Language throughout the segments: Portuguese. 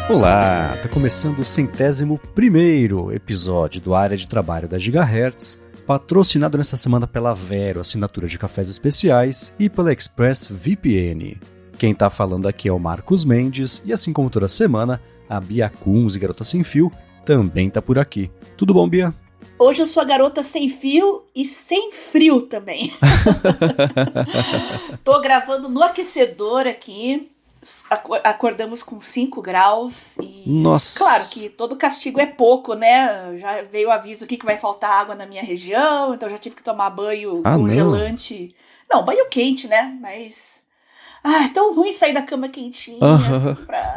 Olá, tá começando o 101º episódio do Área de Trabalho da Gigahertz, patrocinado nesta semana pela Vero, assinatura de cafés especiais, e pela ExpressVPN. Quem tá falando aqui é o Marcos Mendes, e assim como toda semana, a Bia Kunz e Garota Sem Fio também tá por aqui. Tudo bom, Bia? Hoje eu sou a garota sem fio e sem frio também. Tô gravando no aquecedor aqui. Acordamos com 5 graus e... Nossa! Claro que todo castigo é pouco, né? Já veio o aviso aqui que vai faltar água na minha região, então já tive que tomar banho congelante. Não, banho quente, né? Mas... é tão ruim sair da cama quentinha, assim, pra...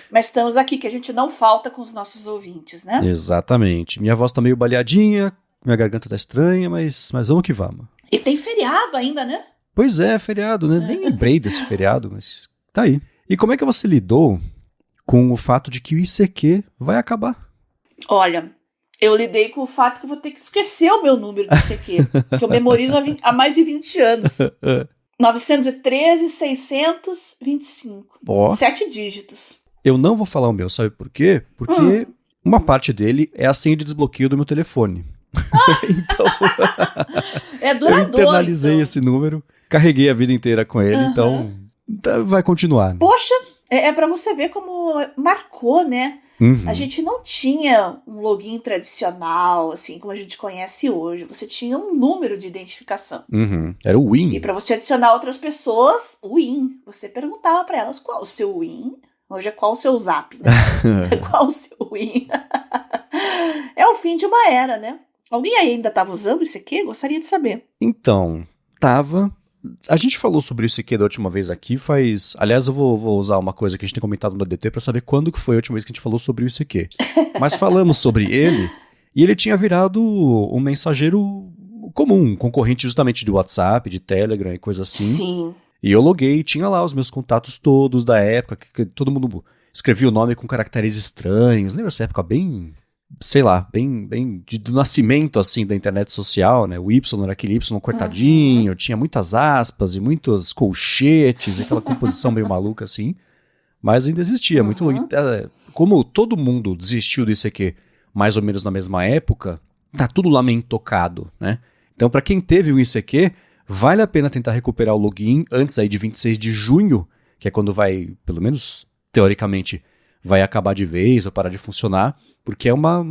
Mas estamos aqui, que a gente não falta com os nossos ouvintes, né? Exatamente. Minha voz tá meio baleadinha, minha garganta tá estranha, mas vamos que vamos. E tem feriado ainda, né? Pois é, feriado, né? Nem lembrei desse feriado, mas tá aí. E como é que você lidou com o fato de que o ICQ vai acabar? Olha, eu lidei com o fato que eu vou ter que esquecer o meu número de ICQ, que eu memorizo há mais de 20 anos. 913-625. 7 dígitos. Eu não vou falar o meu, sabe por quê? Porque uma parte dele é a senha de desbloqueio do meu telefone. Então, é duradouro. Eu internalizei esse número, carreguei a vida inteira com ele, então vai continuar. Né? Poxa, é pra você ver como marcou, né? A gente não tinha um login tradicional, assim, como a gente conhece hoje. Você tinha um número de identificação. Era o WIN. E pra você adicionar outras pessoas, o WIN. Você perguntava pra elas qual o seu WIN. Hoje é qual o seu zap, né? Qual o seu WIN. É o fim de uma era, né? Alguém aí ainda estava usando isso aqui? Gostaria de saber. Então, tava. A gente falou sobre isso aqui da última vez aqui, faz... Aliás, eu vou usar uma coisa que a gente tem comentado no ADT para saber quando que foi a última vez que a gente falou sobre isso aqui. Mas falamos sobre ele, e ele tinha virado um mensageiro comum, concorrente justamente de WhatsApp, de Telegram e coisa assim. Sim. E eu loguei, tinha lá os meus contatos todos da época, que todo mundo escrevia o nome com caracteres estranhos. Lembra essa época bem... sei lá, bem do nascimento, assim, da internet social, né? O Y era aquele Y cortadinho, tinha muitas aspas e muitos colchetes, aquela composição meio maluca, assim. Mas ainda existia, muito... Como todo mundo desistiu do ICQ mais ou menos na mesma época, tá tudo lá meio intocado, né? Então, pra quem teve o ICQ, vale a pena tentar recuperar o login antes aí de 26 de junho, que é quando vai, pelo menos teoricamente, vai acabar de vez ou parar de funcionar, porque é uma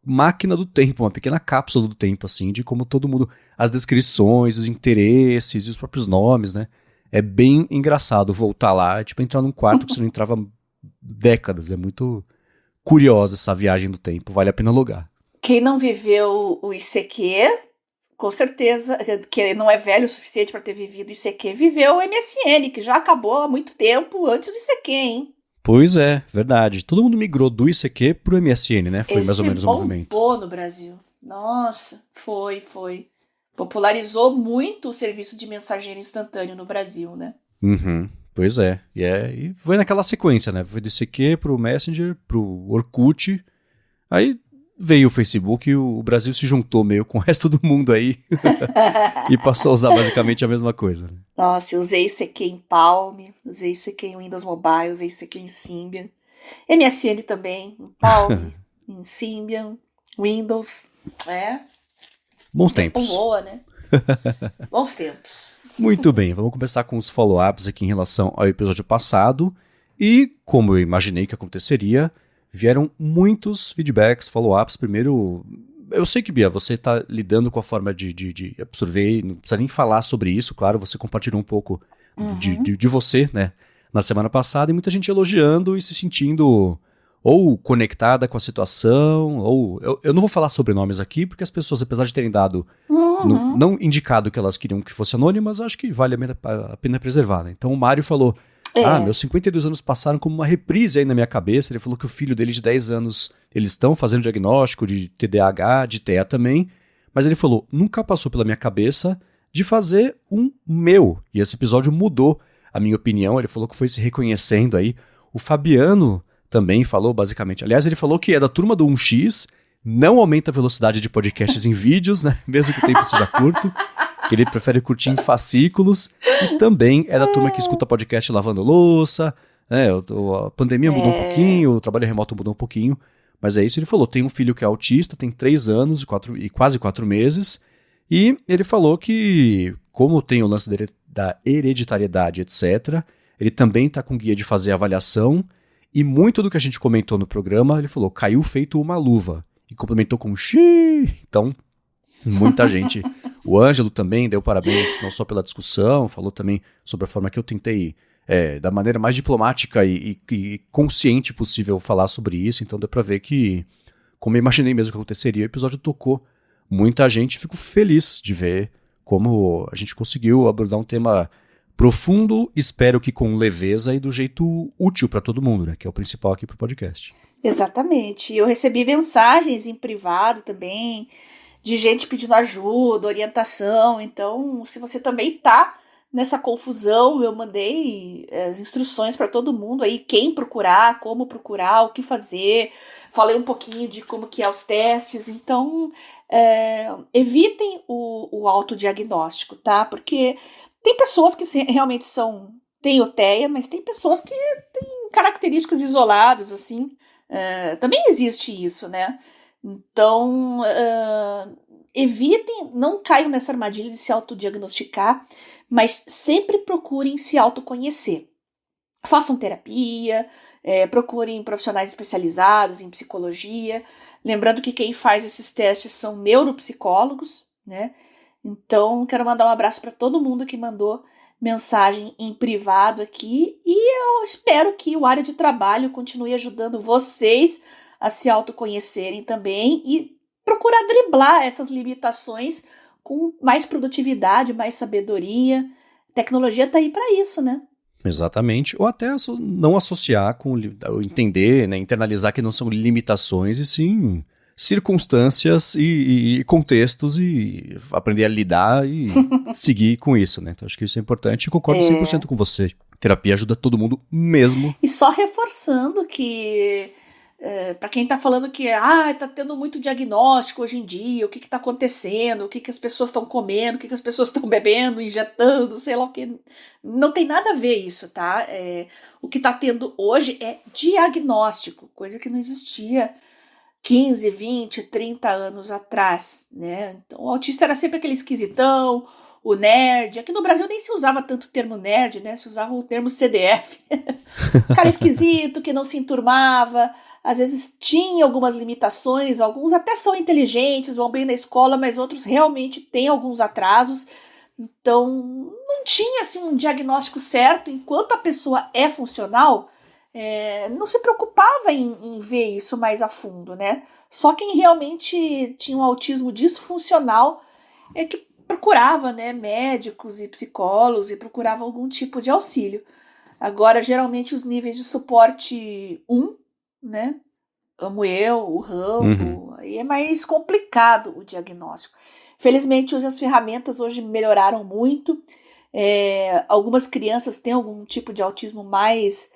máquina do tempo, uma pequena cápsula do tempo, assim, de como todo mundo... As descrições, os interesses e os próprios nomes, né? É bem engraçado voltar lá, tipo, entrar num quarto que você não entrava décadas. É muito curiosa essa viagem do tempo, vale a pena logar. Quem não viveu o ICQ, com certeza, que não é velho o suficiente para ter vivido o ICQ, viveu o MSN, que já acabou há muito tempo antes do ICQ, hein? Pois é, verdade. Todo mundo migrou do ICQ pro MSN, né? Foi mais ou menos o movimento. Bombou no Brasil. Nossa, foi. Popularizou muito o serviço de mensageiro instantâneo no Brasil, né? Pois é. E foi naquela sequência, né? Foi do ICQ pro Messenger, pro Orkut. Aí veio o Facebook e o Brasil se juntou meio com o resto do mundo aí e passou a usar basicamente a mesma coisa. Né? Nossa, eu usei ICQ em Palm, usei ICQ em Windows Mobile, usei ICQ em Symbian. MSN também, em Palm, em Symbian, Windows. Bons tempos. Boa, né? Bons tempos. Muito bem, vamos começar com os follow-ups aqui em relação ao episódio passado. E, como eu imaginei que aconteceria, vieram muitos feedbacks, follow-ups. Primeiro, eu sei que, Bia, você está lidando com a forma de absorver, não precisa nem falar sobre isso, claro, você compartilhou um pouco de você, né, na semana passada, e muita gente elogiando e se sentindo ou conectada com a situação, ou... Eu não vou falar sobrenomes aqui, porque as pessoas, apesar de terem dado, não indicado que elas queriam que fosse anônimas, acho que vale a pena preservar, né? Então o Mário falou... meus 52 anos passaram como uma reprise aí na minha cabeça. Ele falou que o filho dele de 10 anos, eles estão fazendo diagnóstico de TDAH, de TEA também, mas ele falou, nunca passou pela minha cabeça de fazer um meu, e esse episódio mudou a minha opinião. Ele falou que foi se reconhecendo aí. O Fabiano também falou, basicamente, aliás, ele falou que é da turma do 1x, não aumenta a velocidade de podcasts em vídeos, né, mesmo que o tempo seja curto, que ele prefere curtir em fascículos, e também é da turma que escuta podcast lavando louça, A pandemia mudou um pouquinho, o trabalho remoto mudou um pouquinho, mas é isso, ele falou, tem um filho que é autista, tem 3 anos e quase 4 meses, e ele falou que, como tem o lance da hereditariedade, etc., ele também está com guia de fazer avaliação, e muito do que a gente comentou no programa, ele falou, caiu feito uma luva, e complementou com xiii. Então, muita gente. O Ângelo também deu parabéns, não só pela discussão, falou também sobre a forma que eu tentei, da maneira mais diplomática e consciente possível, falar sobre isso. Então deu pra ver que, como eu imaginei mesmo que aconteceria, o episódio tocou muita gente. Fico feliz de ver como a gente conseguiu abordar um tema profundo, espero que com leveza e do jeito útil pra todo mundo, né? Que é o principal aqui pro podcast. Exatamente. Eu recebi mensagens em privado também, de gente pedindo ajuda, orientação. Então, se você também tá nessa confusão, eu mandei as instruções para todo mundo aí, quem procurar, como procurar, o que fazer. Falei um pouquinho de como que é os testes. Então, evitem o autodiagnóstico, tá? Porque tem pessoas que realmente têm TEA, mas tem pessoas que têm características isoladas, assim. Também existe isso, né? Então, evitem, não caiam nessa armadilha de se autodiagnosticar, mas sempre procurem se autoconhecer. Façam terapia, procurem profissionais especializados em psicologia. Lembrando que quem faz esses testes são neuropsicólogos, né? Então, quero mandar um abraço para todo mundo que mandou mensagem em privado aqui, e eu espero que o Área de Trabalho continue ajudando vocês a se autoconhecerem também e procurar driblar essas limitações com mais produtividade, mais sabedoria. A tecnologia está aí para isso, né? Exatamente. Ou até não associar com entender, né, internalizar que não são limitações, e sim circunstâncias e contextos, e aprender a lidar e seguir com isso, né? Então acho que isso é importante e concordo 100% com você. Terapia ajuda todo mundo mesmo. E só reforçando que para quem tá falando que tá tendo muito diagnóstico hoje em dia, o que tá acontecendo, o que as pessoas estão comendo, o que as pessoas estão bebendo, injetando, sei lá o que. Não tem nada a ver isso, tá? O que tá tendo hoje é diagnóstico, coisa que não existia 15, 20, 30 anos atrás, né? Então o autista era sempre aquele esquisitão, o nerd. Aqui no Brasil nem se usava tanto o termo nerd, né? Se usava o termo CDF. Cara esquisito, que não se enturmava, às vezes tinha algumas limitações, alguns até são inteligentes, vão bem na escola, mas outros realmente têm alguns atrasos. Então, não tinha assim, um diagnóstico certo. Enquanto a pessoa é funcional, não se preocupava em ver isso mais a fundo, né? Só quem realmente tinha um autismo disfuncional é que procurava, né, médicos e psicólogos, e procurava algum tipo de auxílio. Agora, geralmente, os níveis de suporte 1, né? Amo eu, o Rambo, aí é mais complicado o diagnóstico. Felizmente, hoje as ferramentas hoje melhoraram muito. Algumas crianças têm algum tipo de autismo mais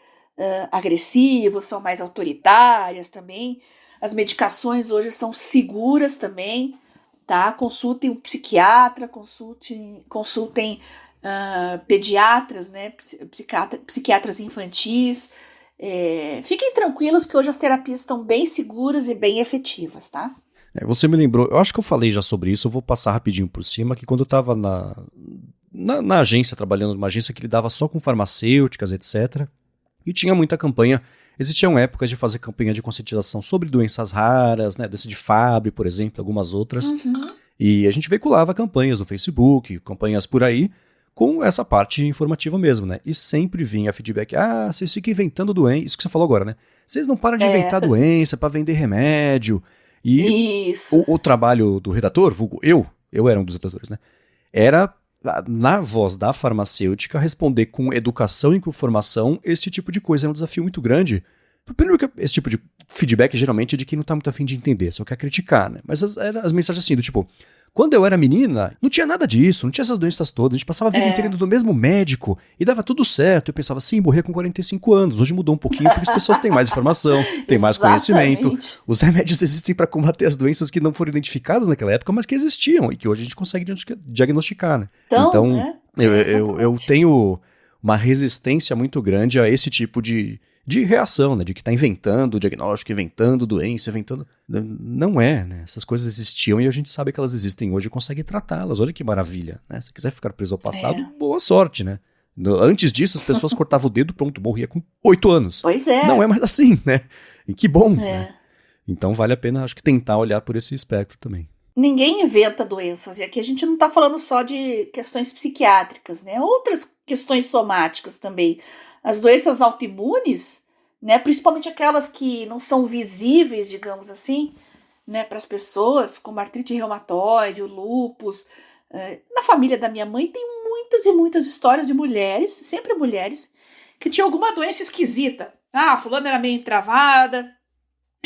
agressivo, são mais autoritárias também. As medicações hoje são seguras também, tá? Consultem um psiquiatra, consultem pediatras, né? Psiquiatras infantis. Fiquem tranquilos que hoje as terapias estão bem seguras e bem efetivas, tá? Você me lembrou, eu acho que eu falei já sobre isso, eu vou passar rapidinho por cima, que quando eu estava na agência, trabalhando numa agência que lidava só com farmacêuticas, etc., e tinha muita campanha, existiam épocas de fazer campanha de conscientização sobre doenças raras, né, doença de Fabry, por exemplo, algumas outras, e a gente veiculava campanhas no Facebook, campanhas por aí, com essa parte informativa mesmo, né? E sempre vinha feedback, vocês ficam inventando doença, isso que você falou agora, né? Vocês não param de inventar doença para vender remédio. E o trabalho do redator, vulgo eu era um dos redatores, né? Era, na voz da farmacêutica, responder com educação e com informação esse tipo de coisa. É um desafio muito grande. Primeiro que esse tipo de feedback geralmente é de quem não tá muito afim de entender, só quer criticar, né? Mas as mensagens assim, do tipo, quando eu era menina, não tinha nada disso, não tinha essas doenças todas, a gente passava a vida inteira indo no mesmo médico e dava tudo certo. Eu pensava, sim, morrer com 45 anos, hoje mudou um pouquinho porque as pessoas têm mais informação, têm mais conhecimento. Os remédios existem para combater as doenças que não foram identificadas naquela época, mas que existiam e que hoje a gente consegue diagnosticar, né? Então eu tenho uma resistência muito grande a esse tipo de reação, né? De que está inventando diagnóstico, inventando doença, inventando... Não é, né? Essas coisas existiam e a gente sabe que elas existem hoje e consegue tratá-las. Olha que maravilha, né? Se quiser ficar preso ao passado, boa sorte, né? Antes disso, as pessoas cortavam o dedo, pronto, morria com 8 anos. Pois é. Não é mais assim, né? E que bom, né? Então vale a pena, acho que, tentar olhar por esse espectro também. Ninguém inventa doenças, e aqui a gente não está falando só de questões psiquiátricas, né? Outras questões somáticas também. As doenças autoimunes, né? Principalmente aquelas que não são visíveis, digamos assim, né? Para as pessoas, como artrite reumatoide, o lúpus. Na família da minha mãe tem muitas e muitas histórias de mulheres, sempre mulheres, que tinham alguma doença esquisita. Ah, fulana era meio entravada.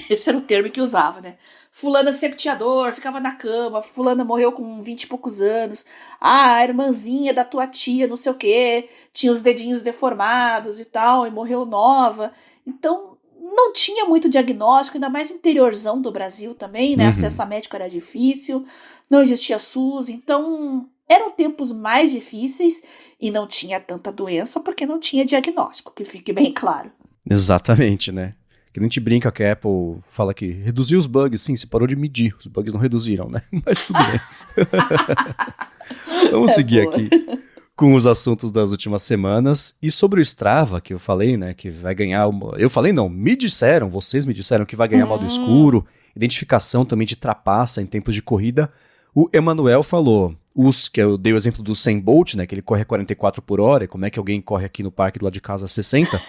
Esse era o termo que usava, né? Fulana sempre tinha dor, ficava na cama. Fulana morreu com 20 e poucos anos. Ah, a irmãzinha da tua tia, não sei o quê, tinha os dedinhos deformados e tal, e morreu nova. Então, não tinha muito diagnóstico, ainda mais no interiorzão do Brasil também, né? Acesso a médico era difícil, não existia SUS. Então, eram tempos mais difíceis e não tinha tanta doença porque não tinha diagnóstico, que fique bem claro. Exatamente, né? Que a gente brinca que a Apple fala que reduziu os bugs, sim, se parou de medir. Os bugs não reduziram, né? Mas tudo bem. Vamos seguir aqui com os assuntos das últimas semanas. E sobre o Strava, que eu falei, né, que vai ganhar... Eu falei não, vocês me disseram que vai ganhar modo escuro, identificação também de trapaça em tempos de corrida. O Emanuel falou, que eu dei o exemplo do Usain Bolt, né, que ele corre a 44 por hora, e como é que alguém corre aqui no parque do lado de casa a 60?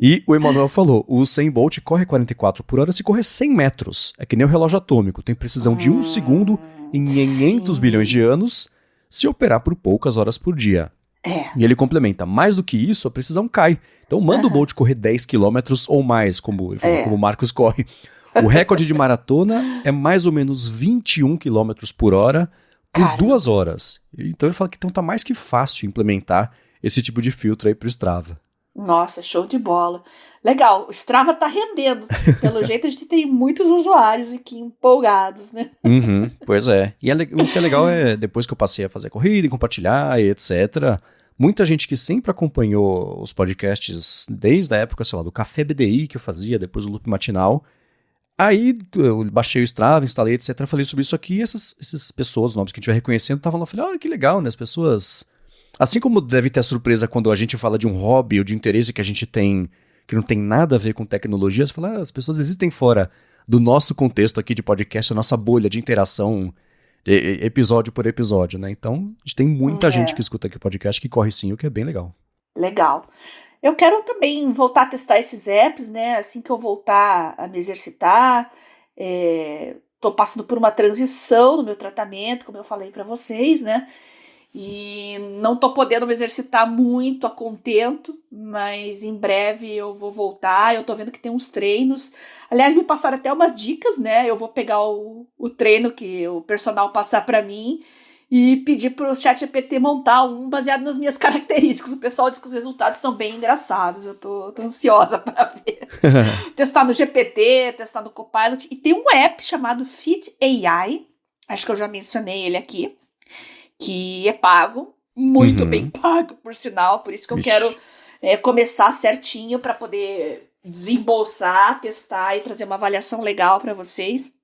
E o Emanuel falou, o Usain Bolt corre 44 por hora se correr 100 metros. É que nem o relógio atômico, tem precisão de 1 segundo em 500 bilhões de anos, se operar por poucas horas por dia. E ele complementa, mais do que isso, a precisão cai. Então manda o Bolt correr 10 quilômetros ou mais, como ele falou, como o Marcos corre. O recorde de maratona é mais ou menos 21 quilômetros por hora por 2 horas. Então ele fala que então tá mais que fácil implementar esse tipo de filtro aí pro Strava. Nossa, show de bola. Legal, o Strava tá rendendo. Pelo jeito a gente tem muitos usuários aqui empolgados, né? Pois é. E o que é legal é, depois que eu passei a fazer corrida e compartilhar e etc., muita gente que sempre acompanhou os podcasts desde a época, sei lá, do Café BDI que eu fazia, depois do Loop Matinal. Aí eu baixei o Strava, instalei, etc., falei sobre isso aqui, e essas pessoas, os nomes que a gente vai reconhecendo, estavam lá, falei, olha que legal, né? As pessoas... Assim como deve ter a surpresa quando a gente fala de um hobby ou de interesse que a gente tem, que não tem nada a ver com tecnologia, você fala, as pessoas existem fora do nosso contexto aqui de podcast, a nossa bolha de interação, episódio por episódio, né? Então, a gente tem muita gente que escuta aqui o podcast que corre sim, o que é bem legal. Legal. Eu quero também voltar a testar esses apps, né? Assim que eu voltar a me exercitar, tô passando por uma transição no meu tratamento, como eu falei para vocês, né? E não tô podendo me exercitar muito a contento, mas em breve eu vou voltar. Eu tô vendo que tem uns treinos. Aliás, me passaram até umas dicas, né? Eu vou pegar o treino que o personal passar para mim e pedir pro ChatGPT montar um baseado nas minhas características. O pessoal diz que os resultados são bem engraçados. Eu tô ansiosa para ver. Testar no GPT, testar no Copilot. E tem um app chamado Fit AI. Acho que eu já mencionei ele aqui. Que é pago, muito bem pago, por sinal, por isso que eu quero começar certinho para poder desembolsar, testar e trazer uma avaliação legal para vocês.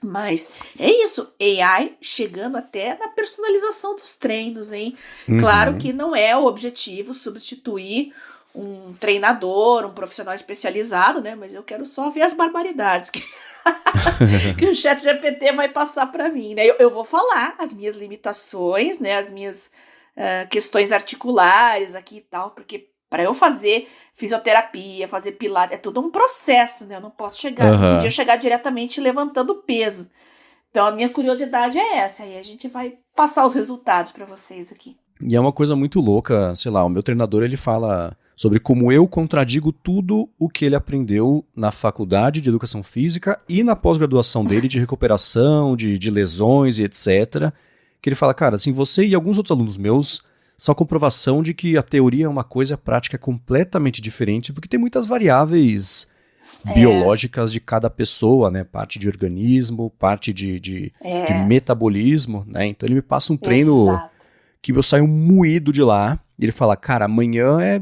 Mas é isso, AI chegando até na personalização dos treinos, hein? Claro que não é o objetivo substituir um treinador, um profissional especializado, né? Mas eu quero só ver as barbaridades que o ChatGPT vai passar para mim, né? Eu vou falar as minhas limitações, né? As minhas questões articulares aqui e tal, porque para eu fazer fisioterapia, fazer pilates, é todo um processo, né? Eu não posso não podia chegar diretamente levantando peso. Então a minha curiosidade é essa, aí a gente vai passar os resultados para vocês aqui. E é uma coisa muito louca, sei lá, o meu treinador ele fala sobre como eu contradigo tudo o que ele aprendeu na faculdade de educação física e na pós-graduação dele de recuperação, de lesões e etc. Que ele fala, cara, assim, você e alguns outros alunos meus são a comprovação de que a teoria é uma coisa e a prática é completamente diferente, porque tem muitas variáveis biológicas de cada pessoa, né? Parte de organismo, parte de metabolismo, né? Então ele me passa um treino que eu saio moído de lá. e ele fala, cara, amanhã é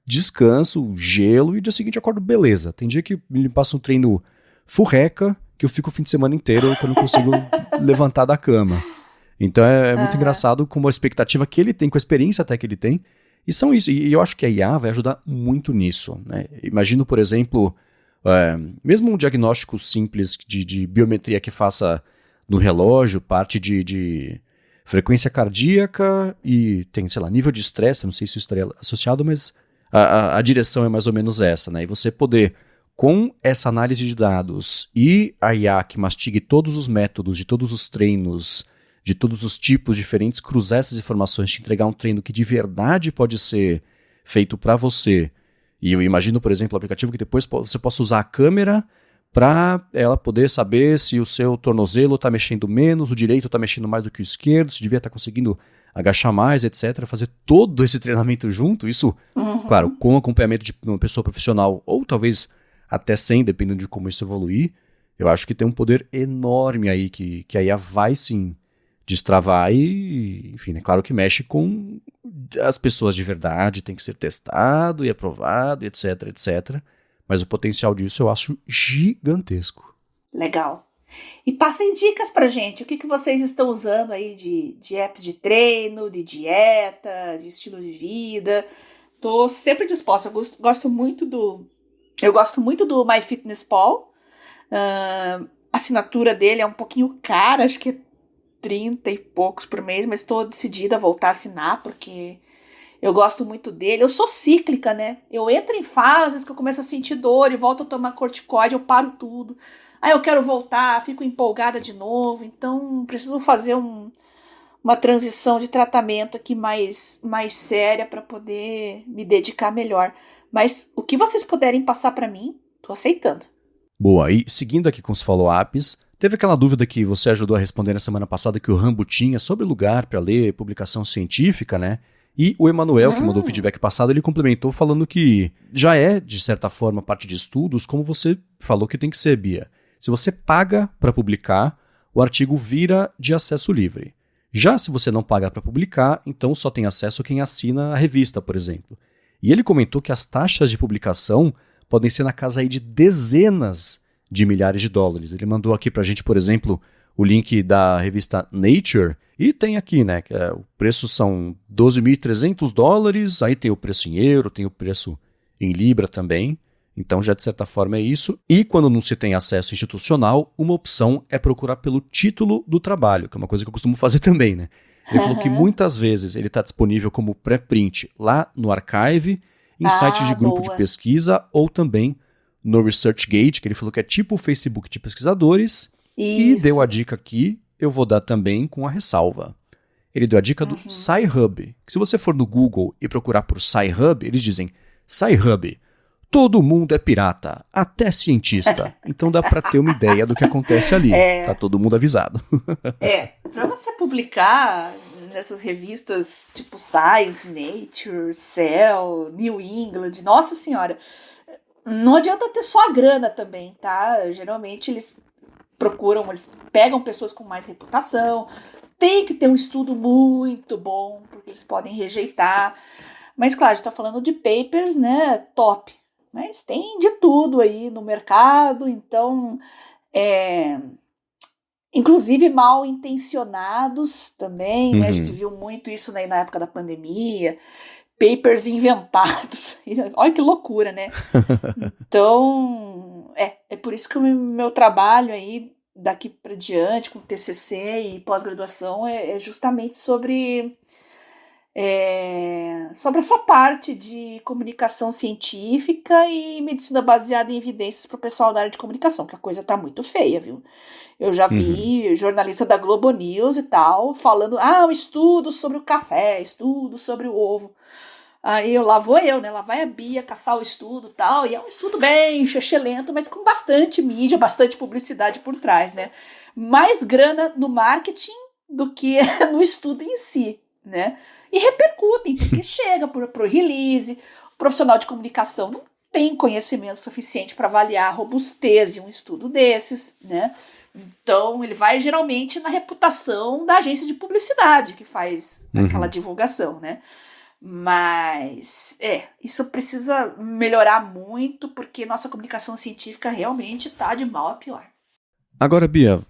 descanso, gelo, e dia seguinte eu acordo, beleza. Tem dia que ele passa um treino furreca, que eu fico o fim de semana inteiro que eu não consigo levantar da cama. Então é muito engraçado como a expectativa que ele tem, com a experiência até que ele tem, e são isso. E eu acho que a IA vai ajudar muito nisso, né? Imagino, por exemplo, mesmo um diagnóstico simples de biometria que faça no relógio, parte de frequência cardíaca e tem, sei lá, nível de estresse, não sei se isso estaria associado, mas a direção é mais ou menos essa, né? E você poder, com essa análise de dados e a IA que mastigue todos os métodos, de todos os treinos, de todos os tipos diferentes, cruzar essas informações, te entregar um treino que de verdade pode ser feito para você. E eu imagino, por exemplo, o aplicativo que depois você possa usar a câmera para ela poder saber se o seu tornozelo está mexendo menos, o direito está mexendo mais do que o esquerdo, se devia estar conseguindo agachar mais, etc. Fazer todo esse treinamento junto, isso, claro, com acompanhamento de uma pessoa profissional, ou talvez até sem, dependendo de como isso evoluir, eu acho que tem um poder enorme aí que a IA vai sim destravar e, enfim, é claro que mexe com as pessoas de verdade, tem que ser testado e aprovado, etc, etc. Mas o potencial disso eu acho gigantesco. Legal. E passem dicas pra gente. O que vocês estão usando aí de apps de treino, de dieta, de estilo de vida? Tô sempre disposta. Eu gosto muito do MyFitnessPal. A assinatura dele é um pouquinho cara, acho que é 30 e poucos por mês, mas estou decidida a voltar a assinar, porque eu gosto muito dele. Eu sou cíclica, né? Eu entro em fases que eu começo a sentir dor e volto a tomar corticoide, eu paro tudo. Aí eu quero voltar, fico empolgada de novo. Então, preciso fazer uma transição de tratamento aqui mais séria para poder me dedicar melhor. Mas o que vocês puderem passar para mim, tô aceitando. Boa, e seguindo aqui com os follow-ups, teve aquela dúvida que você ajudou a responder na semana passada que o Rambo tinha sobre lugar para ler publicação científica, né? E o Emanuel, que mandou o feedback passado, ele complementou falando que já é, de certa forma, parte de estudos, como você falou que tem que ser, Bia. Se você paga para publicar, o artigo vira de acesso livre. Já se você não paga para publicar, então só tem acesso quem assina a revista, por exemplo. E ele comentou que as taxas de publicação podem ser na casa aí de dezenas de milhares de dólares. Ele mandou aqui pra gente, por exemplo, o link da revista Nature, e tem aqui, né, que o preço são $12.300, aí tem o preço em euro, tem o preço em libra também, então já de certa forma é isso. E quando não se tem acesso institucional, uma opção é procurar pelo título do trabalho, que é uma coisa que eu costumo fazer também, né. Ele falou que muitas vezes ele está disponível como pré-print lá no Archive, em sites de grupo de pesquisa, ou também no ResearchGate, que ele falou que é tipo o Facebook de pesquisadores. Isso. E deu a dica aqui, eu vou dar também com a ressalva. Ele deu a dica do Sci-Hub, que se você for no Google e procurar por Sci-Hub, eles dizem, Sci-Hub, todo mundo é pirata, até cientista. Então dá para ter uma ideia do que acontece ali. Tá todo mundo avisado. Para você publicar nessas revistas tipo Science, Nature, Cell, New England, nossa senhora, não adianta ter só a grana também, tá? Geralmente eles pegam pessoas com mais reputação, tem que ter um estudo muito bom, porque eles podem rejeitar. Mas claro, a gente tá falando de papers, né, top. Mas tem de tudo aí no mercado, então, inclusive mal intencionados também, né? A gente viu muito isso na época da pandemia, papers inventados, olha que loucura, né? Então, é por isso que o meu trabalho aí, daqui para diante, com TCC e pós-graduação, é justamente sobre essa parte de comunicação científica e medicina baseada em evidências para o pessoal da área de comunicação, que a coisa tá muito feia, viu? Eu já vi jornalista da Globo News e tal, falando, um estudo sobre o café, estudo sobre o ovo. Aí lá vai a Bia caçar o estudo e tal, e é um estudo bem lento, mas com bastante mídia, bastante publicidade por trás, né? Mais grana no marketing do que no estudo em si, né? E repercutem, porque chega pro release, o profissional de comunicação não tem conhecimento suficiente para avaliar a robustez de um estudo desses, né? Então, ele vai geralmente na reputação da agência de publicidade que faz aquela divulgação, né? Mas, isso precisa melhorar muito, porque nossa comunicação científica realmente tá de mal a pior. Agora, Bia,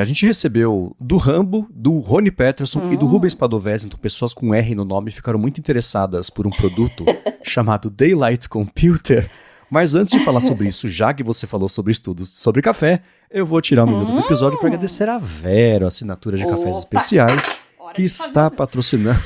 a gente recebeu do Rambo, do Rony Peterson e do Rubens Padovese, então pessoas com R no nome ficaram muito interessadas por um produto chamado Daylight Computer. Mas antes de falar sobre isso, já que você falou sobre estudos sobre café, eu vou tirar um minuto do episódio para agradecer a Vero, assinatura de cafés especiais, que está patrocinando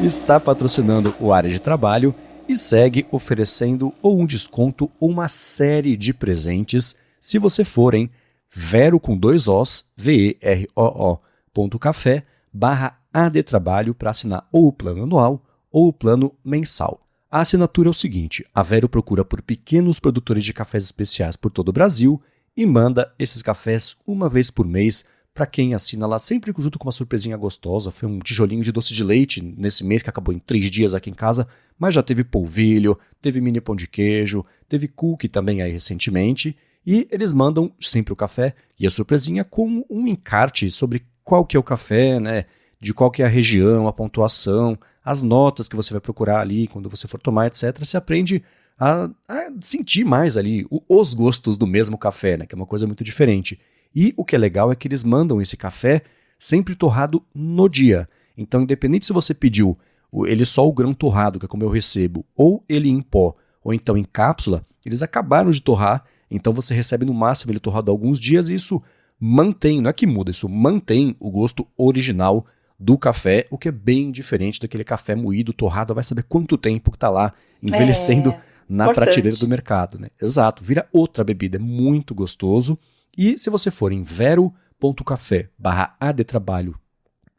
está patrocinando o Área de Trabalho e segue oferecendo ou um desconto ou uma série de presentes se você for em Vero com 2 Os, veroo.café/adtrabalho para assinar ou o plano anual ou o plano mensal. A assinatura é o seguinte: a Vero procura por pequenos produtores de cafés especiais por todo o Brasil e manda esses cafés uma vez por mês para quem assina lá, sempre junto com uma surpresinha gostosa. Foi um tijolinho de doce de leite nesse mês, que acabou em 3 dias aqui em casa, mas já teve polvilho, teve mini pão de queijo, teve cookie também aí recentemente, e eles mandam sempre o café e a surpresinha com um encarte sobre qual que é o café, né, de qual que é a região, a pontuação, as notas que você vai procurar ali quando você for tomar, etc. Você aprende a sentir mais ali os gostos do mesmo café, né, que é uma coisa muito diferente. E o que é legal é que eles mandam esse café sempre torrado no dia. Então, independente se você pediu ele só o grão torrado, que é como eu recebo, ou ele em pó, ou então em cápsula, eles acabaram de torrar, então você recebe no máximo ele torrado há alguns dias e isso mantém, não é que muda, isso mantém o gosto original do café, o que é bem diferente daquele café moído, torrado, vai saber quanto tempo que está lá envelhecendo na prateleira do mercado, né? Exato, vira outra bebida, é muito gostoso. E se você for em vero.café/adtrabalho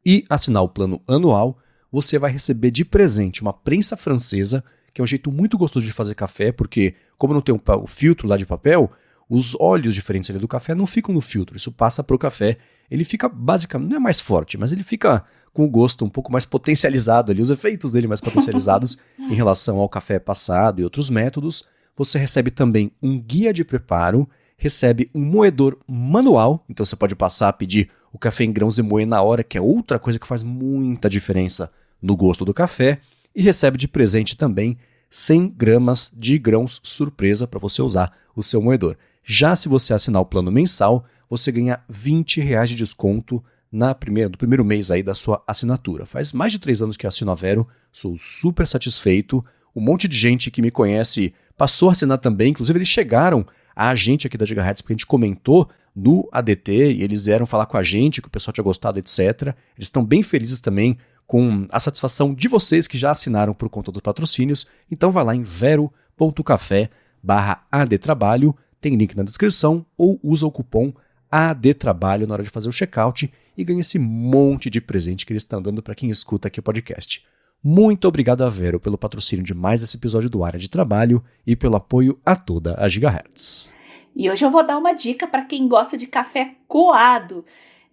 e assinar o plano anual, você vai receber de presente uma prensa francesa, que é um jeito muito gostoso de fazer café, porque como não tem o filtro lá de papel, os óleos diferentes ali do café não ficam no filtro, isso passa para o café. Ele fica basicamente, não é mais forte, mas ele fica com o gosto um pouco mais potencializado ali, os efeitos dele mais potencializados em relação ao café passado e outros métodos. Você recebe também um guia de preparo, recebe um moedor manual, então você pode passar a pedir o café em grãos e moer na hora, que é outra coisa que faz muita diferença no gosto do café, e recebe de presente também 100 gramas de grãos surpresa para você usar o seu moedor. Já se você assinar o plano mensal, você ganha R$20 de desconto no primeiro mês aí da sua assinatura. Faz mais de 3 anos que eu assino a Vero, sou super satisfeito. Um monte de gente que me conhece passou a assinar também, inclusive eles chegaram a gente aqui da Gigahertz, porque a gente comentou no ADT e eles vieram falar com a gente que o pessoal tinha gostado, etc. Eles estão bem felizes também com a satisfação de vocês que já assinaram por conta dos patrocínios. Então vai lá em vero.café/adtrabalho, tem link na descrição, ou usa o cupom ADTrabalho na hora de fazer o checkout e ganha esse monte de presente que eles estão dando para quem escuta aqui o podcast. Muito obrigado a Vero pelo patrocínio de mais esse episódio do Área de Trabalho e pelo apoio a toda a Gigahertz. E hoje eu vou dar uma dica para quem gosta de café coado.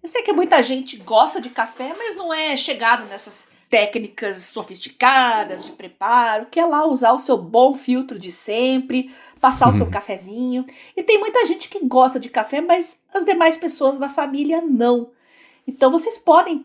Eu sei que muita gente gosta de café, mas não é chegado nessas técnicas sofisticadas de preparo, que é lá usar o seu bom filtro de sempre, passar o seu cafezinho. E tem muita gente que gosta de café, mas as demais pessoas da família não. Então vocês podem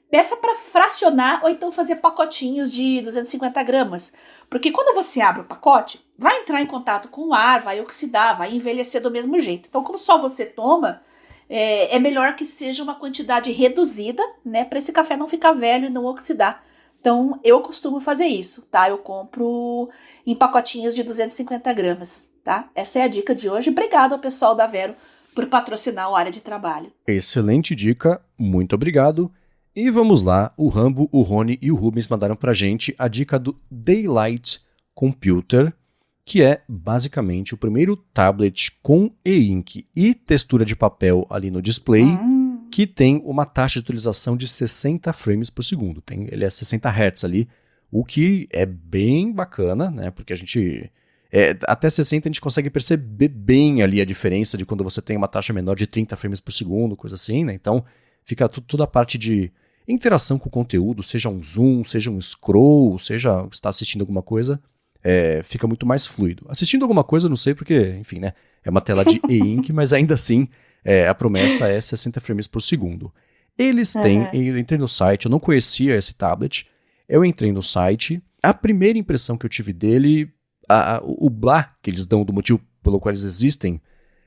peça para fracionar ou então fazer pacotinhos de 250 gramas. Porque quando você abre o pacote, vai entrar em contato com o ar, vai oxidar, vai envelhecer do mesmo jeito. Então como só você toma, é melhor que seja uma quantidade reduzida, né, para esse café não ficar velho e não oxidar. Então eu costumo fazer isso, tá? Eu compro em pacotinhos de 250 gramas, tá? Essa é a dica de hoje. Obrigado ao pessoal da Vero por patrocinar o Área de Trabalho. Excelente dica, muito obrigado. E vamos lá, o Rambo, o Rony e o Rubens mandaram pra gente a dica do Daylight Computer, que é basicamente o primeiro tablet com e-ink e textura de papel ali no display, que tem uma taxa de atualização de 60 frames por segundo. Ele é 60 Hz ali, o que é bem bacana, né? Porque a gente... até 60 a gente consegue perceber bem ali a diferença de quando você tem uma taxa menor de 30 frames por segundo, coisa assim, né? Então fica toda a parte de interação com o conteúdo, seja um zoom, seja um scroll, seja está assistindo alguma coisa, fica muito mais fluido. Assistindo alguma coisa, não sei porque, enfim, né? É uma tela de e-ink, mas ainda assim a promessa é 60 frames por segundo. Eles têm, eu entrei no site, eu não conhecia esse tablet, Eu entrei no site, a primeira impressão que eu tive dele, o blá que eles dão do motivo pelo qual eles existem,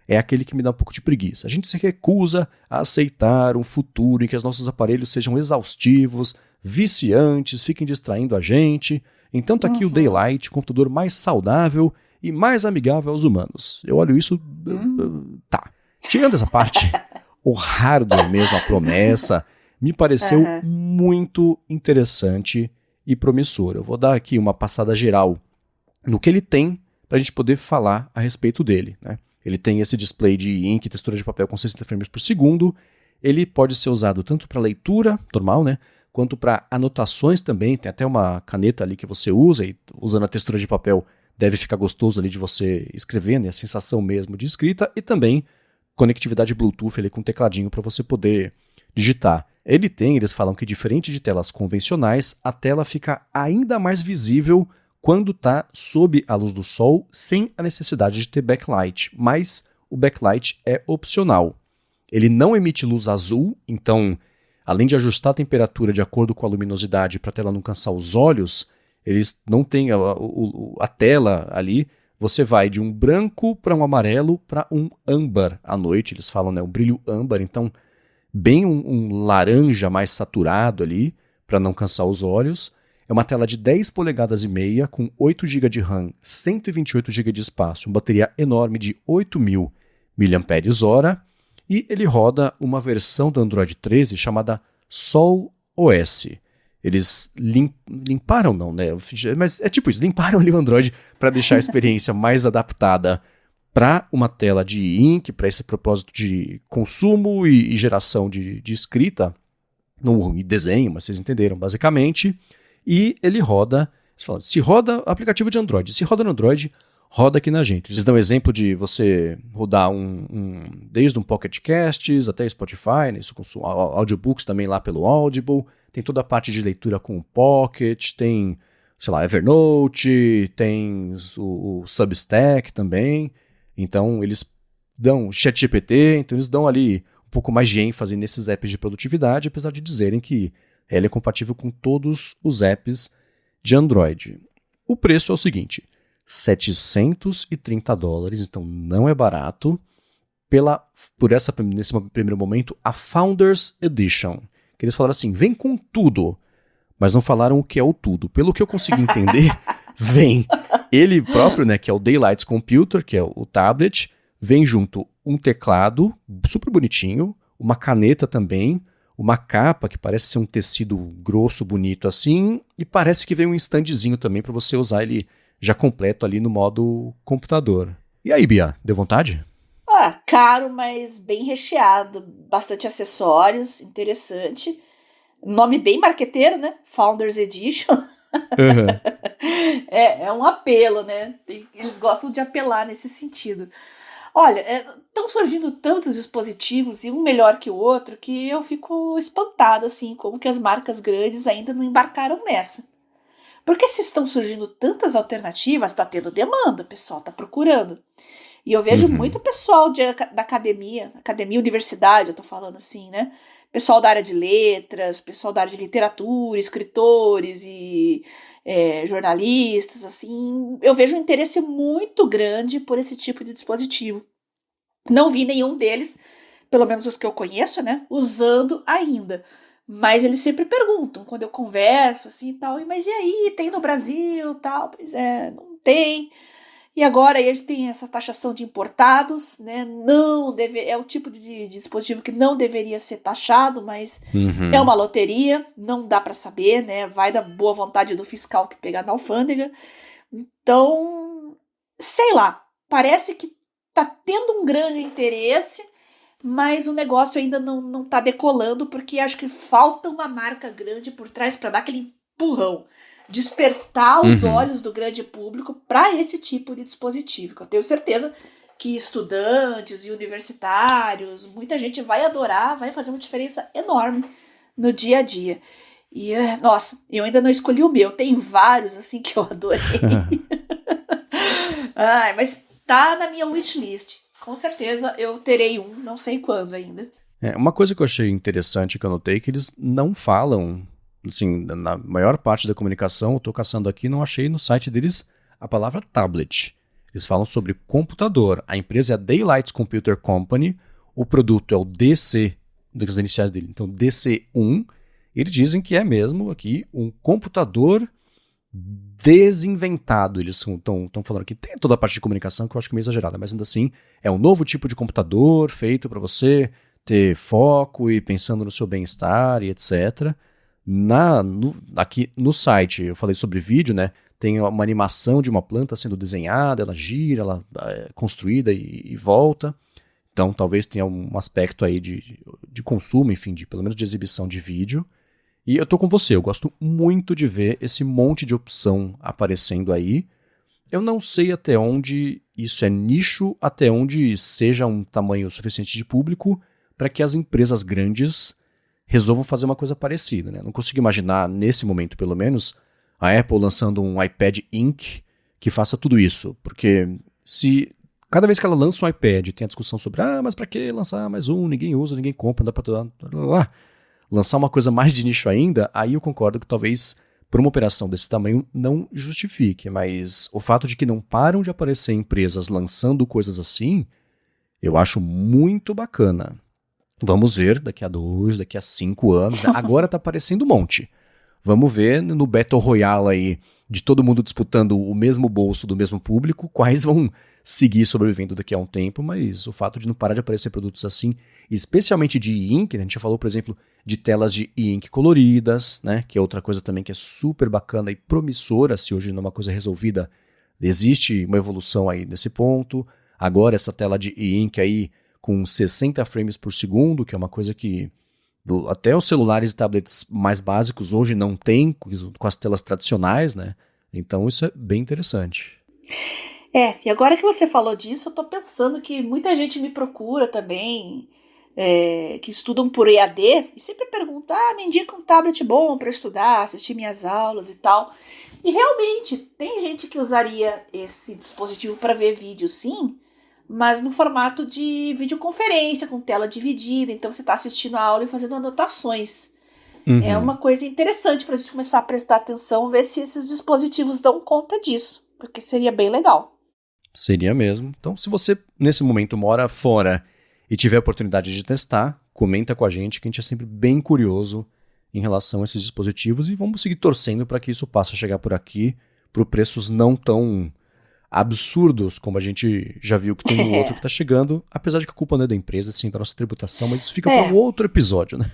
é aquele que me dá um pouco de preguiça. A gente se recusa a aceitar um futuro em que os nossos aparelhos sejam exaustivos, viciantes, fiquem distraindo a gente. Então tá aqui o Daylight, computador mais saudável e mais amigável aos humanos. Eu olho isso... Tá. Tirando essa parte, o hardware mesmo, a promessa, me pareceu muito interessante e promissor. Eu vou dar aqui uma passada geral no que ele tem para a gente poder falar a respeito dele, né? Ele tem esse display de ink, textura de papel com 60 frames por segundo. Ele pode ser usado tanto para leitura, normal, né? Quanto para anotações também. Tem até uma caneta ali que você usa e usando a textura de papel deve ficar gostoso ali de você escrever, né? A sensação mesmo de escrita. E também conectividade Bluetooth ali com tecladinho para você poder digitar. Eles falam que diferente de telas convencionais, a tela fica ainda mais visível quando está sob a luz do sol, sem a necessidade de ter backlight, mas o backlight é opcional. Ele não emite luz azul, então, além de ajustar a temperatura de acordo com a luminosidade para a tela não cansar os olhos, eles não têm a tela ali, você vai de um branco para um amarelo para um âmbar à noite, eles falam, né, um brilho âmbar, então bem um laranja mais saturado ali, para não cansar os olhos. É uma tela de 10 polegadas e meia, com 8 GB de RAM, 128 GB de espaço, uma bateria enorme de 8.000 mAh, e ele roda uma versão do Android 13 chamada Sol OS. Eles limparam, não, né? Mas é tipo isso, limparam ali o Android para deixar a experiência mais adaptada para uma tela de ink, para esse propósito de consumo e geração de escrita, e desenho, mas vocês entenderam basicamente. E ele roda, se roda aplicativo de Android, se roda no Android, roda aqui na gente. Eles dão exemplo de você rodar desde um Pocket Casts até Spotify, né, isso com audiobooks também lá pelo Audible, tem toda a parte de leitura com o Pocket, tem, sei lá, Evernote, tem o Substack também, então eles dão ChatGPT, então eles dão ali um pouco mais de ênfase nesses apps de produtividade, apesar de dizerem que ela é compatível com todos os apps de Android. O preço é o seguinte, $730, então não é barato, nesse primeiro momento, a Founders Edition, que eles falaram assim, vem com tudo, mas não falaram o que é o tudo. Pelo que eu consegui entender, vem ele próprio, né, que é o Daylight Computer, que é o tablet, vem junto um teclado super bonitinho, uma caneta também, uma capa que parece ser um tecido grosso, bonito assim, e parece que vem um standzinho também para você usar ele já completo ali no modo computador. E aí, Bia, deu vontade? Caro, mas bem recheado, bastante acessórios, interessante. Nome bem marqueteiro, né? Founders Edition. É um apelo, né? Eles gostam de apelar nesse sentido. Olha, estão surgindo tantos dispositivos e um melhor que o outro que eu fico espantada, assim, como que as marcas grandes ainda não embarcaram nessa. Porque se estão surgindo tantas alternativas, está tendo demanda, o pessoal está procurando. E eu vejo muito pessoal da academia, universidade, eu tô falando assim, né? Pessoal da área de letras, pessoal da área de literatura, escritores e jornalistas, assim. Eu vejo um interesse muito grande por esse tipo de dispositivo. Não vi nenhum deles, pelo menos os que eu conheço, né? Usando ainda. Mas eles sempre perguntam, quando eu converso, assim, e tal. Mas e aí, tem no Brasil, tal? Pois não tem. E agora eles têm essa taxação de importados, né? É o tipo de dispositivo que não deveria ser taxado, mas é uma loteria, não dá para saber, né? Vai da boa vontade do fiscal que pegar na alfândega. Então, sei lá, parece que tá tendo um grande interesse, mas o negócio ainda não tá decolando, porque acho que falta uma marca grande por trás para dar aquele empurrão. Despertar os olhos do grande público para esse tipo de dispositivo, que eu tenho certeza que estudantes e universitários, muita gente vai adorar, vai fazer uma diferença enorme no dia a dia. E, nossa, eu ainda não escolhi o meu, tem vários assim que eu adorei. Mas tá na minha wishlist. Com certeza eu terei um, não sei quando ainda. Uma coisa que eu achei interessante que eu notei é que eles não falam assim, na maior parte da comunicação, eu estou caçando aqui, não achei no site deles a palavra tablet. Eles falam sobre computador. A empresa é a Daylight Computer Company, o produto é o DC, das iniciais dele, então DC1. Eles dizem que é mesmo aqui um computador desinventado. Eles estão falando aqui, tem toda a parte de comunicação que eu acho que é meio exagerada, mas ainda assim é um novo tipo de computador feito para você ter foco e pensando no seu bem-estar e etc. Aqui no site, eu falei sobre vídeo, né? Tem uma animação de uma planta sendo desenhada, ela gira, ela é construída e volta. Então talvez tenha um aspecto aí de consumo, enfim, pelo menos de exibição de vídeo. E eu tô com você, eu gosto muito de ver esse monte de opção aparecendo aí. Eu não sei até onde isso é nicho, até onde seja um tamanho suficiente de público para que as empresas grandes resolvam fazer uma coisa parecida, né? Não consigo imaginar, nesse momento pelo menos, a Apple lançando um iPad Ink que faça tudo isso. Porque se cada vez que ela lança um iPad tem a discussão sobre mas para que lançar mais um? Ninguém usa, ninguém compra, não dá para lançar uma coisa mais de nicho ainda, aí eu concordo que talvez por uma operação desse tamanho não justifique, mas o fato de que não param de aparecer empresas lançando coisas assim, eu acho muito bacana. Vamos ver daqui a 2, daqui a 5 anos, né? Agora tá aparecendo um monte. Vamos ver no Battle Royale aí, de todo mundo disputando o mesmo bolso do mesmo público, quais vão seguir sobrevivendo daqui a um tempo, mas o fato de não parar de aparecer produtos assim, especialmente de e-ink, né? A gente já falou, por exemplo, de telas de e-ink coloridas, né? Que é outra coisa também que é super bacana e promissora, se hoje não é uma coisa resolvida, existe uma evolução aí nesse ponto. Agora essa tela de e-ink aí com 60 frames por segundo, que é uma coisa que até os celulares e tablets mais básicos hoje não tem, com as telas tradicionais, né? Então isso é bem interessante. E agora que você falou disso, eu tô pensando que muita gente me procura também, que estudam por EAD, e sempre pergunta, me indica um tablet bom para estudar, assistir minhas aulas e tal. E realmente, tem gente que usaria esse dispositivo para ver vídeo, sim, mas no formato de videoconferência, com tela dividida, então você está assistindo a aula e fazendo anotações. É uma coisa interessante para a gente começar a prestar atenção, ver se esses dispositivos dão conta disso, porque seria bem legal. Seria mesmo. Então, se você, nesse momento, mora fora e tiver a oportunidade de testar, comenta com a gente, que a gente é sempre bem curioso em relação a esses dispositivos e vamos seguir torcendo para que isso passe a chegar por aqui por preços não tão absurdos como a gente já viu que tem um outro que está chegando, apesar de que a culpa não é da empresa, sim, da nossa tributação, mas isso fica para um outro episódio, né?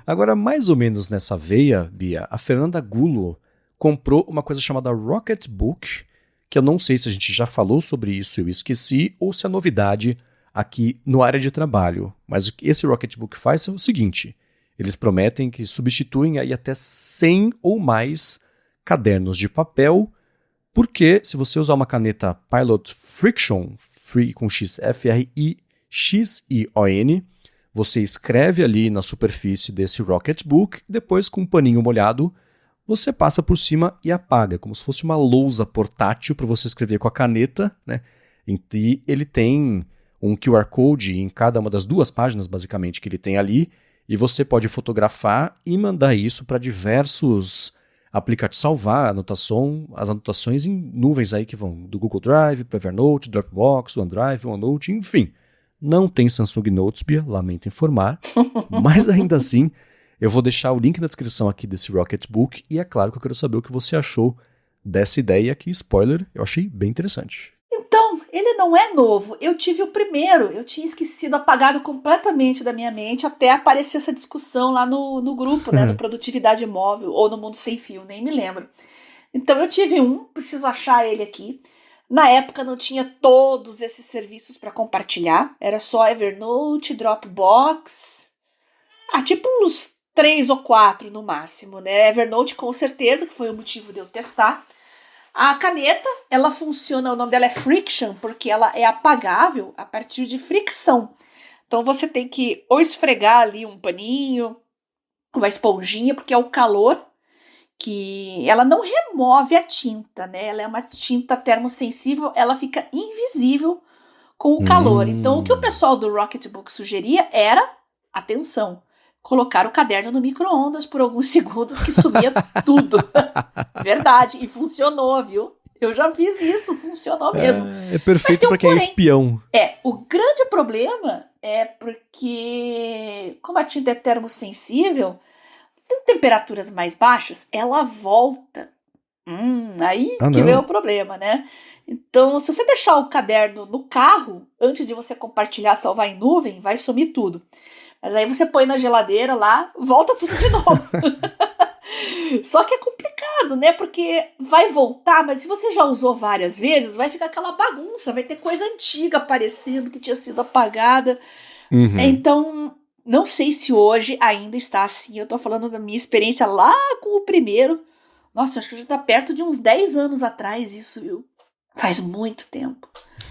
Agora, mais ou menos nessa veia, Bia, a Fernanda Gulo comprou uma coisa chamada Rocketbook, que eu não sei se a gente já falou sobre isso e eu esqueci, ou se é novidade aqui no área de trabalho. Mas o que esse Rocketbook faz é o seguinte, eles prometem que substituem aí até 100 ou mais cadernos de papel, porque se você usar uma caneta Pilot Frixion, free com X, F-R-I-X-I-O-N, você escreve ali na superfície desse Rocketbook, e depois com um paninho molhado, você passa por cima e apaga, como se fosse uma lousa portátil para você escrever com a caneta, né? E ele tem um QR Code em cada uma das 2 páginas, basicamente, que ele tem ali, e você pode fotografar e mandar isso para diversos aplicativos, salvar as anotações em nuvens aí que vão do Google Drive, para Evernote, Dropbox, OneDrive, OneNote, enfim. Não tem Samsung Notes, Bia, lamento informar, mas ainda assim, eu vou deixar o link na descrição aqui desse Rocketbook e é claro que eu quero saber o que você achou dessa ideia que, spoiler, eu achei bem interessante. Então, ele não é novo. Eu tive o primeiro, eu tinha esquecido, apagado completamente da minha mente até aparecer essa discussão lá no grupo, né, do Produtividade Móvel ou no Mundo Sem Fio, nem me lembro. Então eu tive preciso achar ele aqui. Na época não tinha todos esses serviços para compartilhar, era só Evernote, Dropbox, tipo uns 3 ou 4 no máximo, né? Evernote com certeza, que foi o motivo de eu testar. A caneta, ela funciona, o nome dela é Friction, porque ela é apagável a partir de fricção. Então você tem que ou esfregar ali um paninho, uma esponjinha, porque é o calor que ela não remove a tinta, né? Ela é uma tinta termossensível, ela fica invisível com o calor. Então o que o pessoal do Rocketbook sugeria era, atenção, colocar o caderno no micro-ondas por alguns segundos que sumia tudo. Verdade, e funcionou, viu? Eu já fiz isso, funcionou mesmo. É perfeito para quem é espião. O grande problema é porque, como a tinta é termossensível, em temperaturas mais baixas, ela volta. Aí que vem o problema, né? Então, se você deixar o caderno no carro, antes de você compartilhar, salvar em nuvem, vai sumir tudo. Mas aí você põe na geladeira lá, volta tudo de novo. Só que é complicado, né? Porque vai voltar, mas se você já usou várias vezes, vai ficar aquela bagunça, vai ter coisa antiga aparecendo que tinha sido apagada. Então, não sei se hoje ainda está assim. Eu tô falando da minha experiência lá com o primeiro. Nossa, acho que já tá perto de uns 10 anos atrás isso, viu? Faz muito tempo.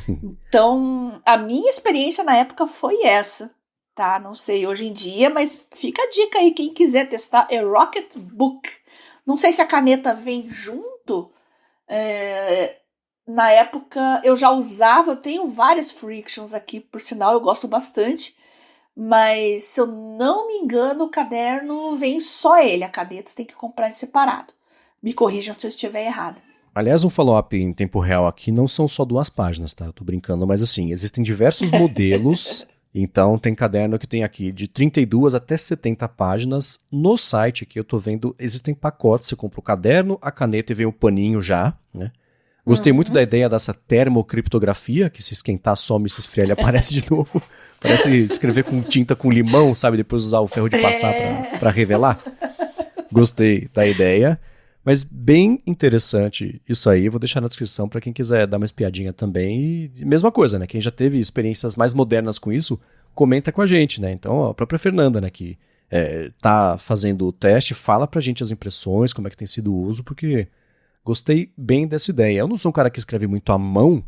Então, a minha experiência na época foi essa. Tá, não sei hoje em dia, mas fica a dica aí, quem quiser testar, é Rocketbook. Não sei se a caneta vem junto. Na época eu já usava, eu tenho várias Frictions aqui, por sinal, eu gosto bastante. Mas, se eu não me engano, o caderno vem só ele, a caneta você tem que comprar em separado. Me corrijam se eu estiver errada. Aliás, um follow-up em tempo real aqui não são só 2 páginas, tá? Eu tô brincando, mas assim, existem diversos modelos. Então, tem caderno que tem aqui de 32 até 70 páginas. No site que eu tô vendo, existem pacotes. Você compra o caderno, a caneta e vem o paninho já, né? Gostei muito da ideia dessa termocriptografia, que se esquentar, some, se esfriar, ele aparece de novo. Parece escrever com tinta com limão, sabe? Depois usar o ferro de passar pra revelar. Gostei da ideia. Mas bem interessante isso aí, vou deixar na descrição para quem quiser dar uma espiadinha também. E mesma coisa, né? Quem já teve experiências mais modernas com isso, comenta com a gente, né? Então, a própria Fernanda, né, que tá fazendo o teste, fala pra gente as impressões, como é que tem sido o uso, porque gostei bem dessa ideia. Eu não sou um cara que escreve muito à mão,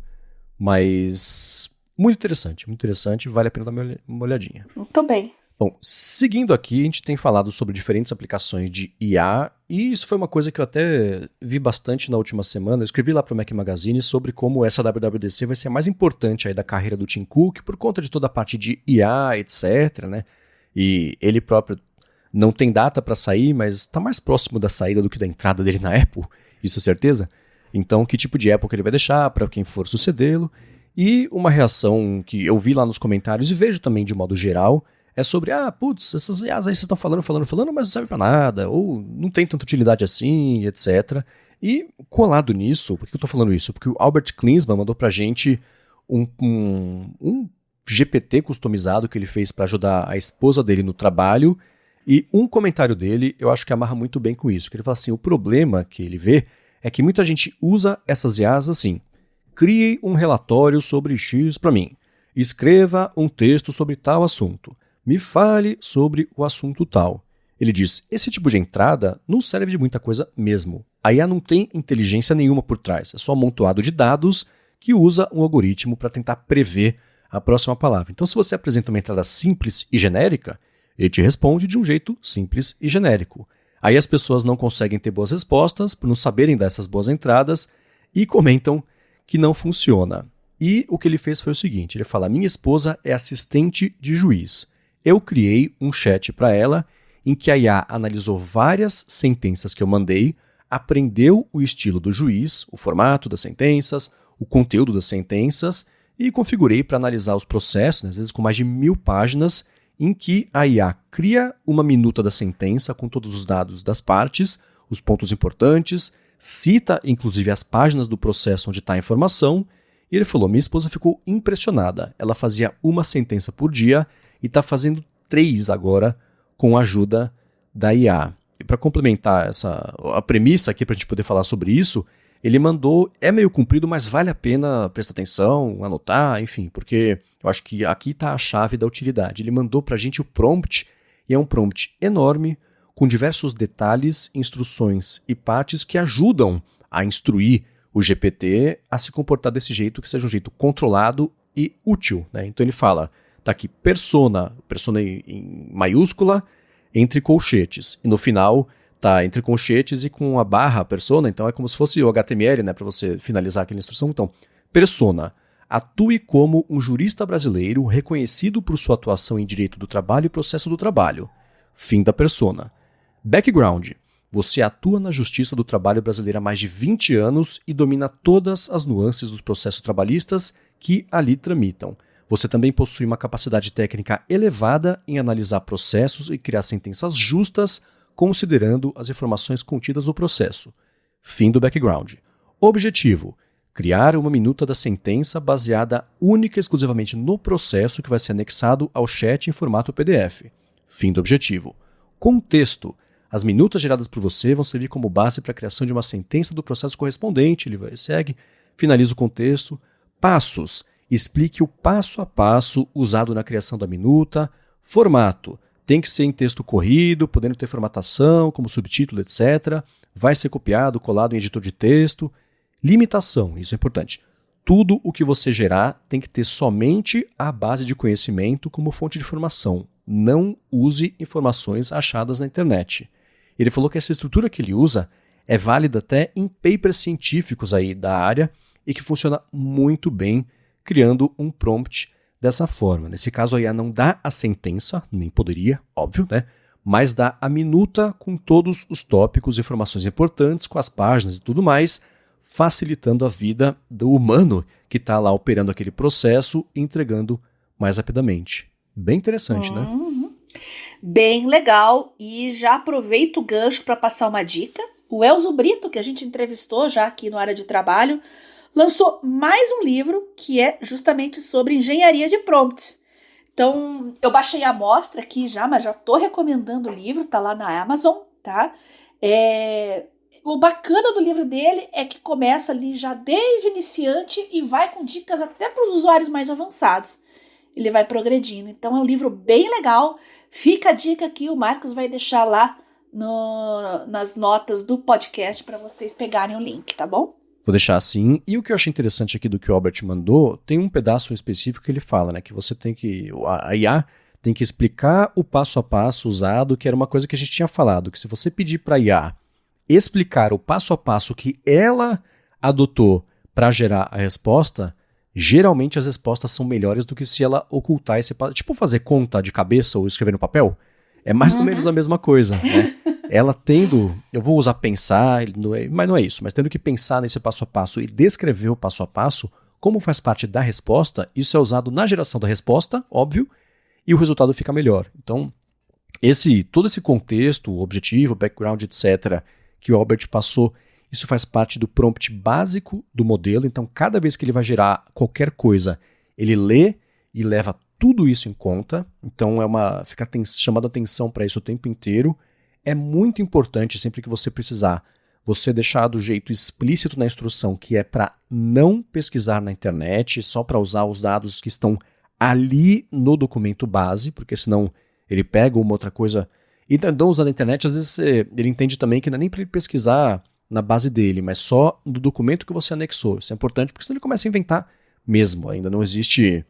mas muito interessante, vale a pena dar uma olhadinha. Muito bem. Bom, seguindo aqui, a gente tem falado sobre diferentes aplicações de IA, e isso foi uma coisa que eu até vi bastante na última semana. Eu escrevi lá para o Mac Magazine sobre como essa WWDC vai ser a mais importante aí da carreira do Tim Cook, por conta de toda a parte de IA, etc, né? E ele próprio não tem data para sair, mas está mais próximo da saída do que da entrada dele na Apple, isso é certeza. Então, que tipo de Apple que ele vai deixar para quem for sucedê-lo? E uma reação que eu vi lá nos comentários e vejo também de modo geral, é sobre, essas IAs aí vocês estão falando, mas não serve pra nada, ou não tem tanta utilidade assim, etc. E colado nisso, por que eu tô falando isso? Porque o Albert Klinsmann mandou pra gente um GPT customizado que ele fez para ajudar a esposa dele no trabalho, e um comentário dele eu acho que amarra muito bem com isso, que ele fala assim, o problema que ele vê é que muita gente usa essas IAs assim, crie um relatório sobre X para mim, escreva um texto sobre tal assunto, me fale sobre o assunto tal. Ele diz, esse tipo de entrada não serve de muita coisa mesmo. A IA não tem inteligência nenhuma por trás, é só um amontoado de dados que usa um algoritmo para tentar prever a próxima palavra. Então, se você apresenta uma entrada simples e genérica, ele te responde de um jeito simples e genérico. Aí as pessoas não conseguem ter boas respostas por não saberem dar essas boas entradas e comentam que não funciona. E o que ele fez foi o seguinte, ele fala, minha esposa é assistente de juiz. Eu criei um chat para ela em que a IA analisou várias sentenças que eu mandei, aprendeu o estilo do juiz, o formato das sentenças, o conteúdo das sentenças e configurei para analisar os processos, né, às vezes com mais de 1000 páginas, em que a IA cria uma minuta da sentença com todos os dados das partes, os pontos importantes, cita inclusive as páginas do processo onde está a informação, e ele falou, minha esposa ficou impressionada, ela fazia uma sentença por dia e está fazendo 3 agora com a ajuda da IA. E para complementar a premissa aqui para a gente poder falar sobre isso, ele mandou, é meio comprido, mas vale a pena prestar atenção, anotar, enfim, porque eu acho que aqui está a chave da utilidade. Ele mandou para a gente o prompt, e é um prompt enorme, com diversos detalhes, instruções e partes que ajudam a instruir o GPT a se comportar desse jeito, que seja um jeito controlado e útil, né? Então ele fala, tá aqui, persona em maiúscula, entre colchetes. E no final, tá entre colchetes e com a barra persona, então é como se fosse o HTML, né, para você finalizar aquela instrução. Então, persona, atue como um jurista brasileiro reconhecido por sua atuação em direito do trabalho e processo do trabalho. Fim da persona. Background. Você atua na Justiça do Trabalho brasileira há mais de 20 anos e domina todas as nuances dos processos trabalhistas que ali tramitam. Você também possui uma capacidade técnica elevada em analisar processos e criar sentenças justas, considerando as informações contidas no processo. Fim do background. Objetivo: criar uma minuta da sentença baseada única e exclusivamente no processo que vai ser anexado ao chat em formato PDF. Fim do objetivo. Contexto: as minutas geradas por você vão servir como base para a criação de uma sentença do processo correspondente. Ele segue, finaliza o contexto. Passos: explique o passo a passo usado na criação da minuta. Formato: tem que ser em texto corrido, podendo ter formatação, como subtítulo, etc. Vai ser copiado, colado em editor de texto. Limitação: isso é importante. Tudo o que você gerar tem que ter somente a base de conhecimento como fonte de informação. Não use informações achadas na internet. Ele falou que essa estrutura que ele usa é válida até em papers científicos aí da área e que funciona muito bem criando um prompt dessa forma. Nesse caso, a IA não dá a sentença, nem poderia, óbvio, né? Mas dá a minuta com todos os tópicos, informações importantes, com as páginas e tudo mais, facilitando a vida do humano que está lá operando aquele processo e entregando mais rapidamente. Bem interessante, né? Bem legal. E já aproveito o gancho para passar uma dica. O Elzo Brito, que a gente entrevistou já aqui no Área de Trabalho, lançou mais um livro que é justamente sobre engenharia de prompts. Então, eu baixei a amostra aqui já, mas já estou recomendando o livro, tá lá na Amazon, tá? O bacana do livro dele é que começa ali já desde iniciante e vai com dicas até para os usuários mais avançados. Ele vai progredindo. Então, é um livro bem legal. Fica a dica aqui, o Marcos vai deixar lá nas notas do podcast para vocês pegarem o link, tá bom? Vou deixar assim. E o que eu achei interessante aqui do que o Albert mandou, tem um pedaço específico que ele fala, né? Que você tem que... A IA tem que explicar o passo a passo usado, que era uma coisa que a gente tinha falado, que se você pedir para a IA explicar o passo a passo que ela adotou para gerar a resposta, geralmente as respostas são melhores do que se ela ocultar esse passo. Tipo fazer conta de cabeça ou escrever no papel. É mais ou menos a mesma coisa, né? Ela tendo, eu vou usar pensar, mas não é isso, mas tendo que pensar nesse passo a passo e descrever o passo a passo, como faz parte da resposta, isso é usado na geração da resposta, óbvio, e o resultado fica melhor. Então, todo esse contexto, o objetivo, background, etc., que o Albert passou, isso faz parte do prompt básico do modelo. Então, cada vez que ele vai gerar qualquer coisa, ele lê e leva tudo isso em conta. Então, fica chamando atenção para isso o tempo inteiro. É muito importante, sempre que você precisar, você deixar do jeito explícito na instrução, que é para não pesquisar na internet, só para usar os dados que estão ali no documento base, porque senão ele pega uma outra coisa e não usar na internet. Às vezes ele entende também que não é nem para ele pesquisar na base dele, mas só no documento que você anexou. Isso é importante, porque senão ele começa a inventar mesmo. Ainda não existe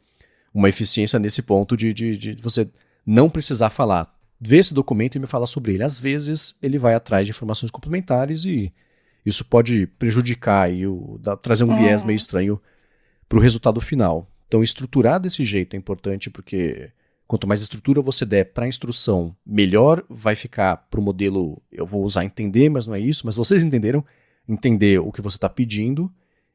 uma eficiência nesse ponto de você não precisar falar. Vê esse documento e me fala sobre ele. Às vezes ele vai atrás de informações complementares e isso pode prejudicar e trazer um viés meio estranho para o resultado final. Então, estruturar desse jeito é importante, porque quanto mais estrutura você der para a instrução, melhor vai ficar para o modelo. Eu vou usar entender, mas não é isso. Mas vocês entenderam? Entender o que você está pedindo.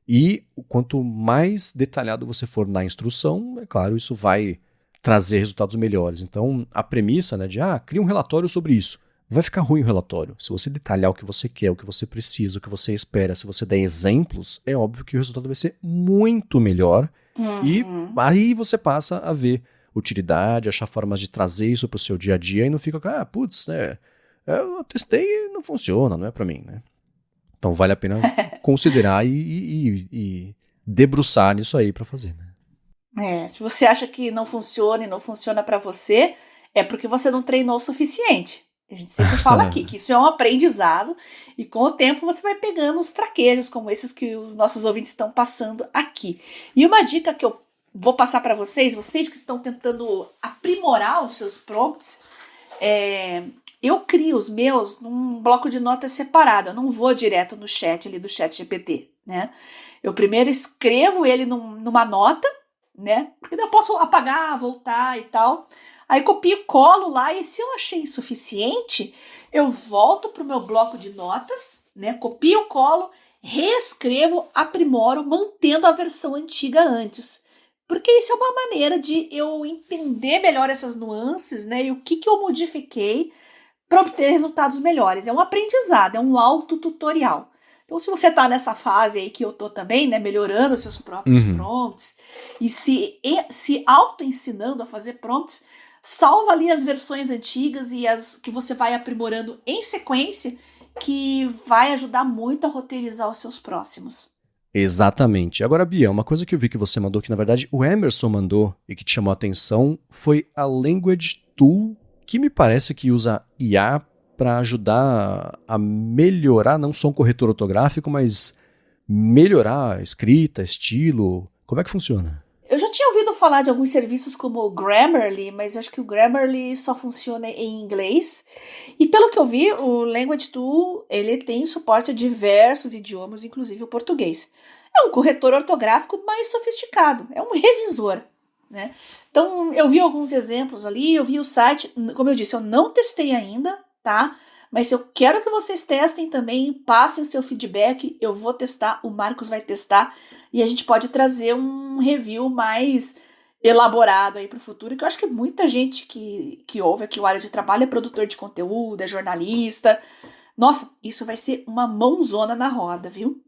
E quanto mais detalhado você for na instrução, é claro, isso vai trazer resultados melhores. Então, a premissa, né, de cria um relatório sobre isso. Vai ficar ruim o relatório. Se você detalhar o que você quer, o que você precisa, o que você espera, se você der exemplos, é óbvio que o resultado vai ser muito melhor. E aí você passa a ver utilidade, achar formas de trazer isso para o seu dia a dia e não fica, eu testei e não funciona, não é para mim, né? Então vale a pena considerar e debruçar nisso aí para fazer, né? Se você acha que não funciona e não funciona para você, é porque você não treinou o suficiente. A gente sempre fala aqui que isso é um aprendizado e com o tempo você vai pegando os traquejos como esses que os nossos ouvintes estão passando aqui. E uma dica que eu vou passar para vocês que estão tentando aprimorar os seus prompts, eu crio os meus num bloco de notas separado. Eu não vou direto no chat ali do ChatGPT, né? Eu primeiro escrevo ele numa nota, né? Porque daí eu posso apagar, voltar e tal. Aí copio e colo lá, e se eu achei insuficiente, eu volto para o meu bloco de notas, né? Copio, colo, reescrevo, aprimoro, mantendo a versão antiga antes. Porque isso é uma maneira de eu entender melhor essas nuances, né? E o que eu modifiquei para obter resultados melhores. É um aprendizado, é um autotutorial. Então, se você está nessa fase aí que eu tô também, né, melhorando seus próprios prompts e se auto-ensinando a fazer prompts, salva ali as versões antigas e as que você vai aprimorando em sequência, que vai ajudar muito a roteirizar os seus próximos. Exatamente. Agora, Bia, uma coisa que eu vi que você mandou, que na verdade o Emerson mandou e que te chamou a atenção, foi a Language Tool, que me parece que usa IA para ajudar a melhorar não só um corretor ortográfico, mas melhorar a escrita, estilo. Como é que funciona? Eu já tinha ouvido falar de alguns serviços como o Grammarly, mas acho que o Grammarly só funciona em inglês. E pelo que eu vi, o Language Tool, ele tem suporte a diversos idiomas, inclusive o português. É um corretor ortográfico mais sofisticado, é um revisor, né? Então, eu vi alguns exemplos ali, eu vi o site, como eu disse, eu não testei ainda, tá? Mas eu quero que vocês testem também, passem o seu feedback, eu vou testar, o Marcos vai testar, e a gente pode trazer um review mais elaborado aí para o futuro, que eu acho que muita gente que ouve aqui o Área de Trabalho é produtor de conteúdo, é jornalista. Nossa, isso vai ser uma mãozona na roda, viu?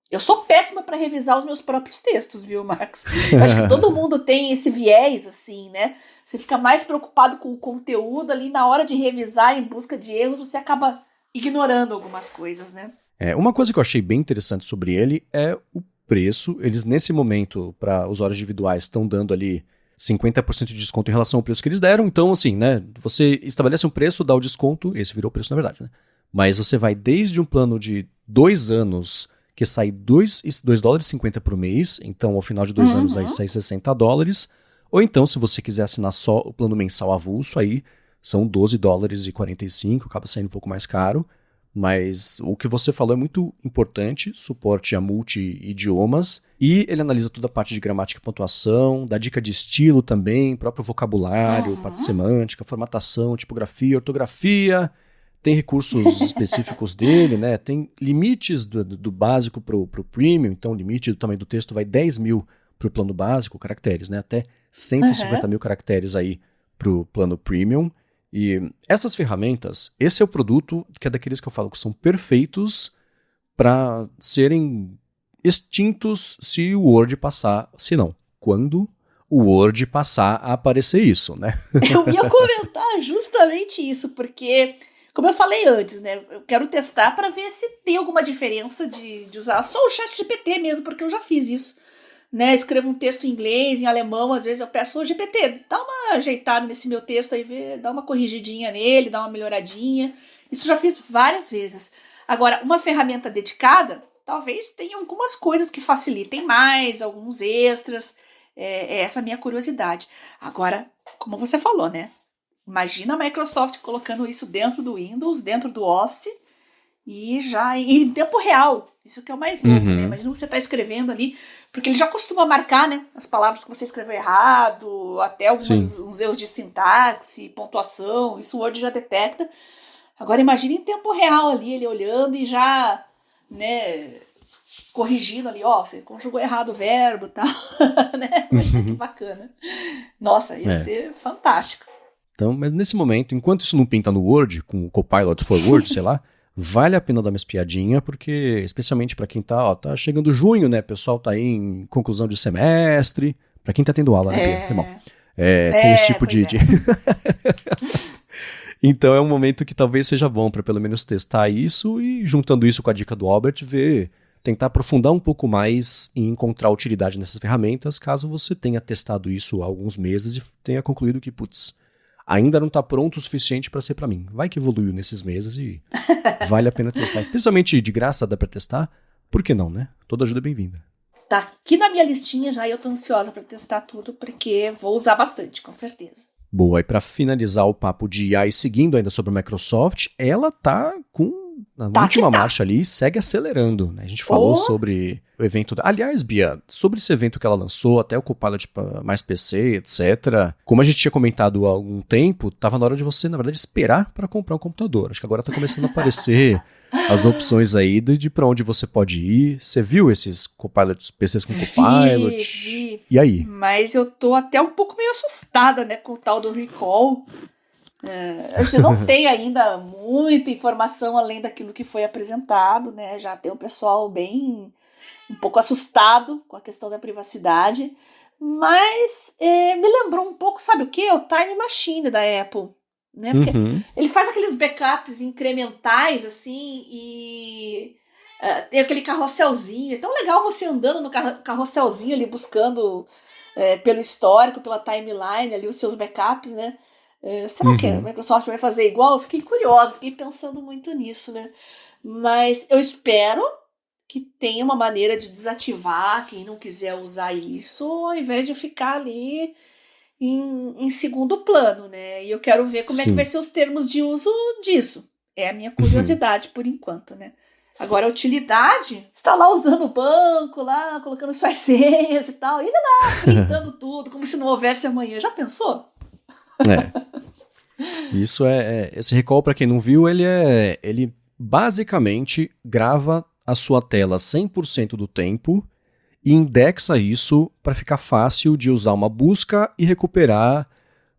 Eu sou péssima para revisar os meus próprios textos, viu, Marcos? Eu acho que todo mundo tem esse viés, assim, né? Você fica mais preocupado com o conteúdo ali, na hora de revisar em busca de erros, você acaba ignorando algumas coisas, né? Uma coisa que eu achei bem interessante sobre ele é o preço. Eles, nesse momento, para usuários individuais, estão dando ali 50% de desconto em relação ao preço que eles deram. Então, assim, né? Você estabelece um preço, dá o desconto, esse virou o preço, na verdade, né? Mas você vai desde um plano de 2 anos, que sai $2,50 por mês, então ao final de 2 anos aí sai $60, ou então se você quiser assinar só o plano mensal avulso, aí são $12,45, acaba saindo um pouco mais caro, mas o que você falou é muito importante, suporte a multi-idiomas, e ele analisa toda a parte de gramática e pontuação, dá dica de estilo também, próprio vocabulário, parte semântica, formatação, tipografia, ortografia. Tem recursos específicos dele, né? Tem limites do básico pro premium, então o limite do tamanho do texto vai 10 mil pro plano básico, caracteres, né? Até 150 mil caracteres aí pro plano premium. E essas ferramentas, esse é o produto que é daqueles que eu falo que são perfeitos para serem extintos se o Word passar, se não, quando o Word passar a aparecer isso, né? Eu ia comentar justamente isso, porque... Como eu falei antes, né? Eu quero testar para ver se tem alguma diferença de usar só o ChatGPT mesmo, porque eu já fiz isso, né? Escrevo um texto em inglês, em alemão, às vezes eu peço ao GPT, dá uma ajeitada nesse meu texto aí, dá uma corrigidinha nele, dá uma melhoradinha. Isso já fiz várias vezes. Agora, uma ferramenta dedicada, talvez tenha algumas coisas que facilitem mais, alguns extras. É essa a minha curiosidade. Agora, como você falou, né? Imagina a Microsoft colocando isso dentro do Windows, dentro do Office, e já em tempo real. Isso que é o mais louco, né? Imagina você tá escrevendo ali, porque ele já costuma marcar, né, as palavras que você escreveu errado, até uns erros de sintaxe, pontuação, isso o Word já detecta. Agora imagine em tempo real ali, ele olhando e já, né, corrigindo ali, você conjugou errado o verbo e tal, né? Que bacana. Nossa, ia ser fantástico. Então, mas nesse momento, enquanto isso não pinta no Word, com o Copilot for Word, sei lá, vale a pena dar uma espiadinha, porque, especialmente para quem tá chegando junho, né, o pessoal tá aí em conclusão de semestre, para quem tá tendo aula, né, Bia? Tem esse tipo de... Então é um momento que talvez seja bom para pelo menos testar isso e, juntando isso com a dica do Albert, tentar aprofundar um pouco mais e encontrar utilidade nessas ferramentas, caso você tenha testado isso há alguns meses e tenha concluído que, ainda não está pronto o suficiente para ser para mim. Vai que evoluiu nesses meses e vale a pena testar. Especialmente de graça dá para testar. Por que não, né? Toda ajuda é bem-vinda. Tá aqui na minha listinha já e eu tô ansiosa para testar tudo, porque vou usar bastante, com certeza. Boa, e para finalizar o papo de IA e seguindo ainda sobre a Microsoft, ela tá com na última marcha ali, segue acelerando, né? A gente falou sobre o evento... Aliás, Bia, sobre esse evento que ela lançou, até o Copilot mais PC, etc. Como a gente tinha comentado há algum tempo, tava na hora de você, na verdade, esperar para comprar um computador. Acho que agora tá começando a aparecer as opções aí de para onde você pode ir. Você viu esses Copilots, PCs com Copilot? Vi. E aí? Mas eu tô até um pouco meio assustada, né, com o tal do recall. A gente não tem ainda muita informação além daquilo que foi apresentado, né? Já tem um pessoal um pouco assustado com a questão da privacidade, mas me lembrou um pouco, sabe o quê? O Time Machine da Apple, né? Porque ele faz aqueles backups incrementais, assim, e tem aquele carrosselzinho. É tão legal você andando no carrosselzinho ali, buscando pelo histórico, pela timeline ali, os seus backups, né? Será que a Microsoft vai fazer igual? Eu fiquei curiosa, fiquei pensando muito nisso, né? Mas eu espero que tenha uma maneira de desativar quem não quiser usar isso, ao invés de ficar ali em segundo plano, né? E eu quero ver como é que vai ser os termos de uso disso. É a minha curiosidade por enquanto, né? Agora, a utilidade, você está lá usando o banco, lá, colocando suas senhas e tal, e ele lá, printando tudo, como se não houvesse amanhã. Já pensou? Isso esse recall, para quem não viu, ele basicamente grava a sua tela 100% do tempo e indexa isso para ficar fácil de usar uma busca e recuperar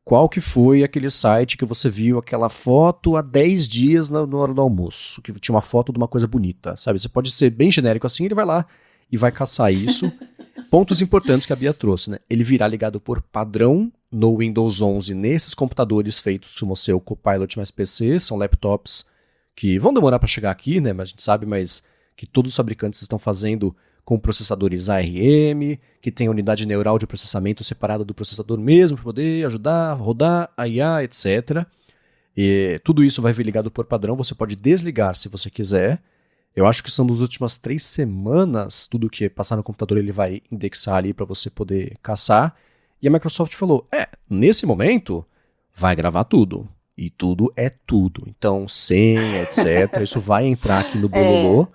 qual que foi aquele site que você viu aquela foto há 10 dias na hora do almoço, que tinha uma foto de uma coisa bonita, sabe? Você pode ser bem genérico assim, ele vai lá e vai caçar isso. Pontos importantes que a Bia trouxe, né? Ele virá ligado por padrão no Windows 11 nesses computadores feitos como o seu Copilot mais PC, são laptops que vão demorar para chegar aqui, né? Mas a gente sabe, que todos os fabricantes estão fazendo com processadores ARM, que tem unidade neural de processamento separada do processador mesmo para poder ajudar a rodar a IA, etc. E tudo isso vai vir ligado por padrão, você pode desligar se você quiser. Eu acho que são das últimas 3 semanas, tudo que passar no computador ele vai indexar ali para você poder caçar. E a Microsoft falou, nesse momento, vai gravar tudo. E tudo é tudo. Então, senha, etc. Isso vai entrar aqui no Bololô.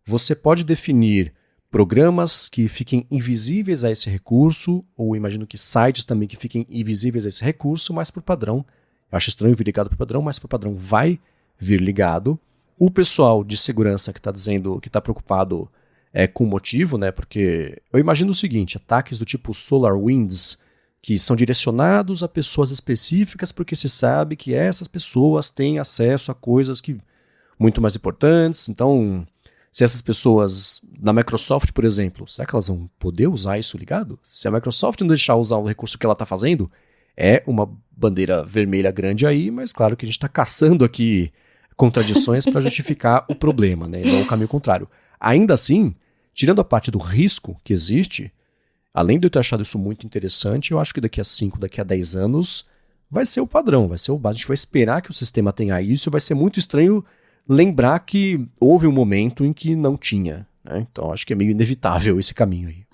Você pode definir programas que fiquem invisíveis a esse recurso, ou imagino que sites também que fiquem invisíveis a esse recurso, mas por padrão. Eu acho estranho vir ligado por padrão, mas por padrão vai vir ligado. O pessoal de segurança que está dizendo que está preocupado com motivo, né? Porque eu imagino o seguinte, ataques do tipo SolarWinds, que são direcionados a pessoas específicas porque se sabe que essas pessoas têm acesso a coisas que muito mais importantes. Então, se essas pessoas, na Microsoft, por exemplo, será que elas vão poder usar isso ligado? Se a Microsoft não deixar usar o recurso que ela está fazendo, é uma bandeira vermelha grande aí, mas claro que a gente está caçando aqui contradições para justificar o problema, né? Não o caminho contrário. Ainda assim, tirando a parte do risco que existe, além de eu ter achado isso muito interessante, eu acho que daqui a 5, daqui a 10 anos, vai ser o padrão, vai ser o básico. A gente vai esperar que o sistema tenha isso, vai ser muito estranho lembrar que houve um momento em que não tinha, né? Então acho que é meio inevitável esse caminho aí.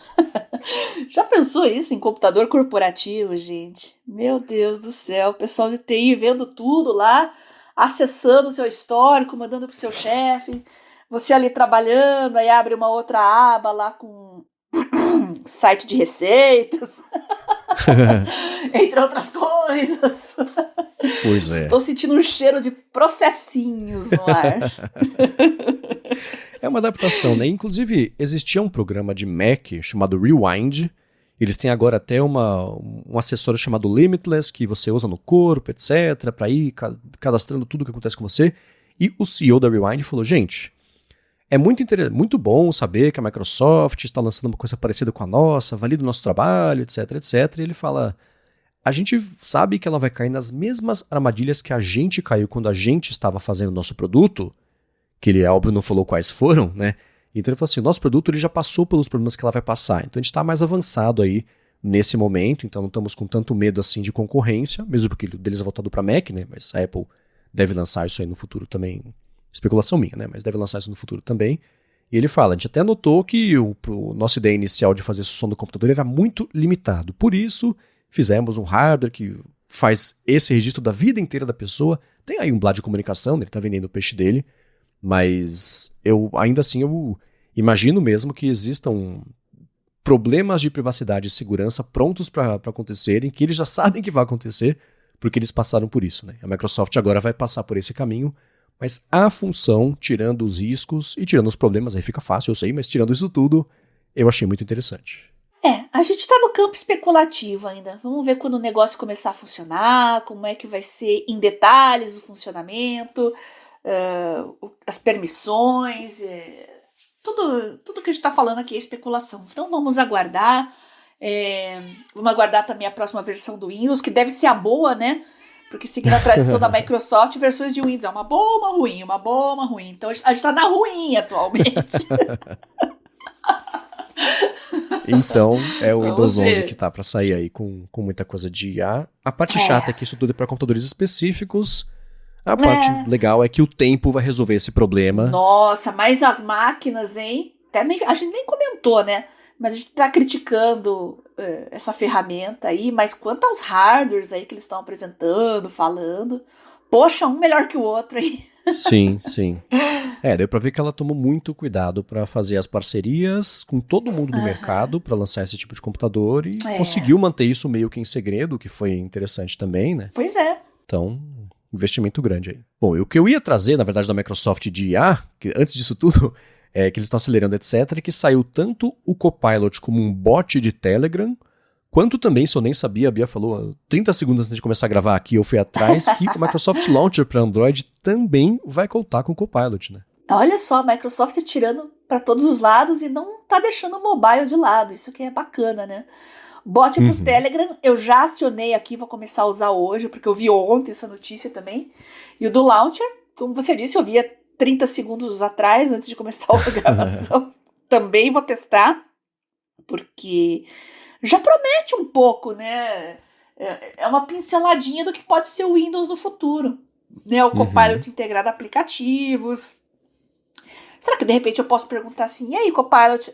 Já pensou isso em computador corporativo, gente? Meu Deus do céu, o pessoal de TI vendo tudo lá, acessando o seu histórico, mandando pro seu chefe, você ali trabalhando, aí abre uma outra aba lá com site de receitas, entre outras coisas. Pois é. Tô sentindo um cheiro de processinhos no ar. É uma adaptação, né? Inclusive, existia um programa de Mac chamado Rewind. Eles têm agora até um acessório chamado Limitless, que você usa no corpo, etc., para ir cadastrando tudo o que acontece com você. E o CEO da Rewind falou, gente, é muito bom saber que a Microsoft está lançando uma coisa parecida com a nossa, valida o nosso trabalho, etc, etc. E ele fala, a gente sabe que ela vai cair nas mesmas armadilhas que a gente caiu quando a gente estava fazendo o nosso produto, que ele, óbvio, não falou quais foram, né? Então ele falou assim, o nosso produto ele já passou pelos problemas que ela vai passar, então a gente está mais avançado aí nesse momento, então não estamos com tanto medo assim de concorrência, mesmo porque o deles é voltado para Mac, né? Mas a Apple deve lançar isso aí no futuro também, especulação minha, né? Mas deve lançar isso no futuro também. E ele fala, a gente até notou que nossa ideia inicial de fazer esse som do computador era muito limitado, por isso fizemos um hardware que faz esse registro da vida inteira da pessoa, tem aí um blá de comunicação, né? Ele está vendendo o peixe dele, Mas ainda assim eu imagino mesmo que existam problemas de privacidade e segurança prontos para acontecerem, que eles já sabem que vai acontecer, porque eles passaram por isso, né? A Microsoft agora vai passar por esse caminho, mas a função, tirando os riscos e tirando os problemas, aí fica fácil, eu sei, mas tirando isso tudo, eu achei muito interessante. A gente está no campo especulativo ainda. Vamos ver quando o negócio começar a funcionar, como é que vai ser em detalhes o funcionamento, as permissões, tudo que a gente está falando aqui é especulação. Então vamos aguardar. Vamos aguardar também a próxima versão do Windows, que deve ser a boa, né? Porque seguindo a tradição da Microsoft, versões de Windows é uma boa ou uma ruim, uma boa ou uma ruim. Então a gente está na ruim atualmente. Então, é o Windows 11 que tá para sair aí com muita coisa de IA. A parte chata é que isso tudo é para computadores específicos. A parte legal é que o tempo vai resolver esse problema. Nossa, mas as máquinas, hein? A gente nem comentou, né? Mas a gente tá criticando essa ferramenta aí, mas quanto aos hardwares aí que eles estão apresentando, falando, poxa, um melhor que o outro, hein? Sim. Deu pra ver que ela tomou muito cuidado pra fazer as parcerias com todo mundo do mercado pra lançar esse tipo de computador e conseguiu manter isso meio que em segredo, o que foi interessante também, né? Pois é. Então, investimento grande aí. Bom, e o que eu ia trazer, na verdade, da Microsoft de IA, que antes disso tudo, que eles estão acelerando, etc., que saiu tanto o Copilot como um bot de Telegram, quanto também, se eu nem sabia, a Bia falou 30 segundos antes de começar a gravar aqui, eu fui atrás, que o Microsoft Launcher para Android também vai contar com o Copilot, né? Olha só, a Microsoft tirando para todos os lados e não tá deixando o mobile de lado, isso que é bacana, né? Bot pro Telegram, eu já acionei aqui, vou começar a usar hoje, porque eu vi ontem essa notícia também. E o do Launcher, como você disse, eu via 30 segundos atrás, antes de começar a gravação. Também vou testar, porque já promete um pouco, né? É uma pinceladinha do que pode ser o Windows no futuro. Né? O Copilot integrado a aplicativos. Será que de repente eu posso perguntar assim, e aí, Copilot,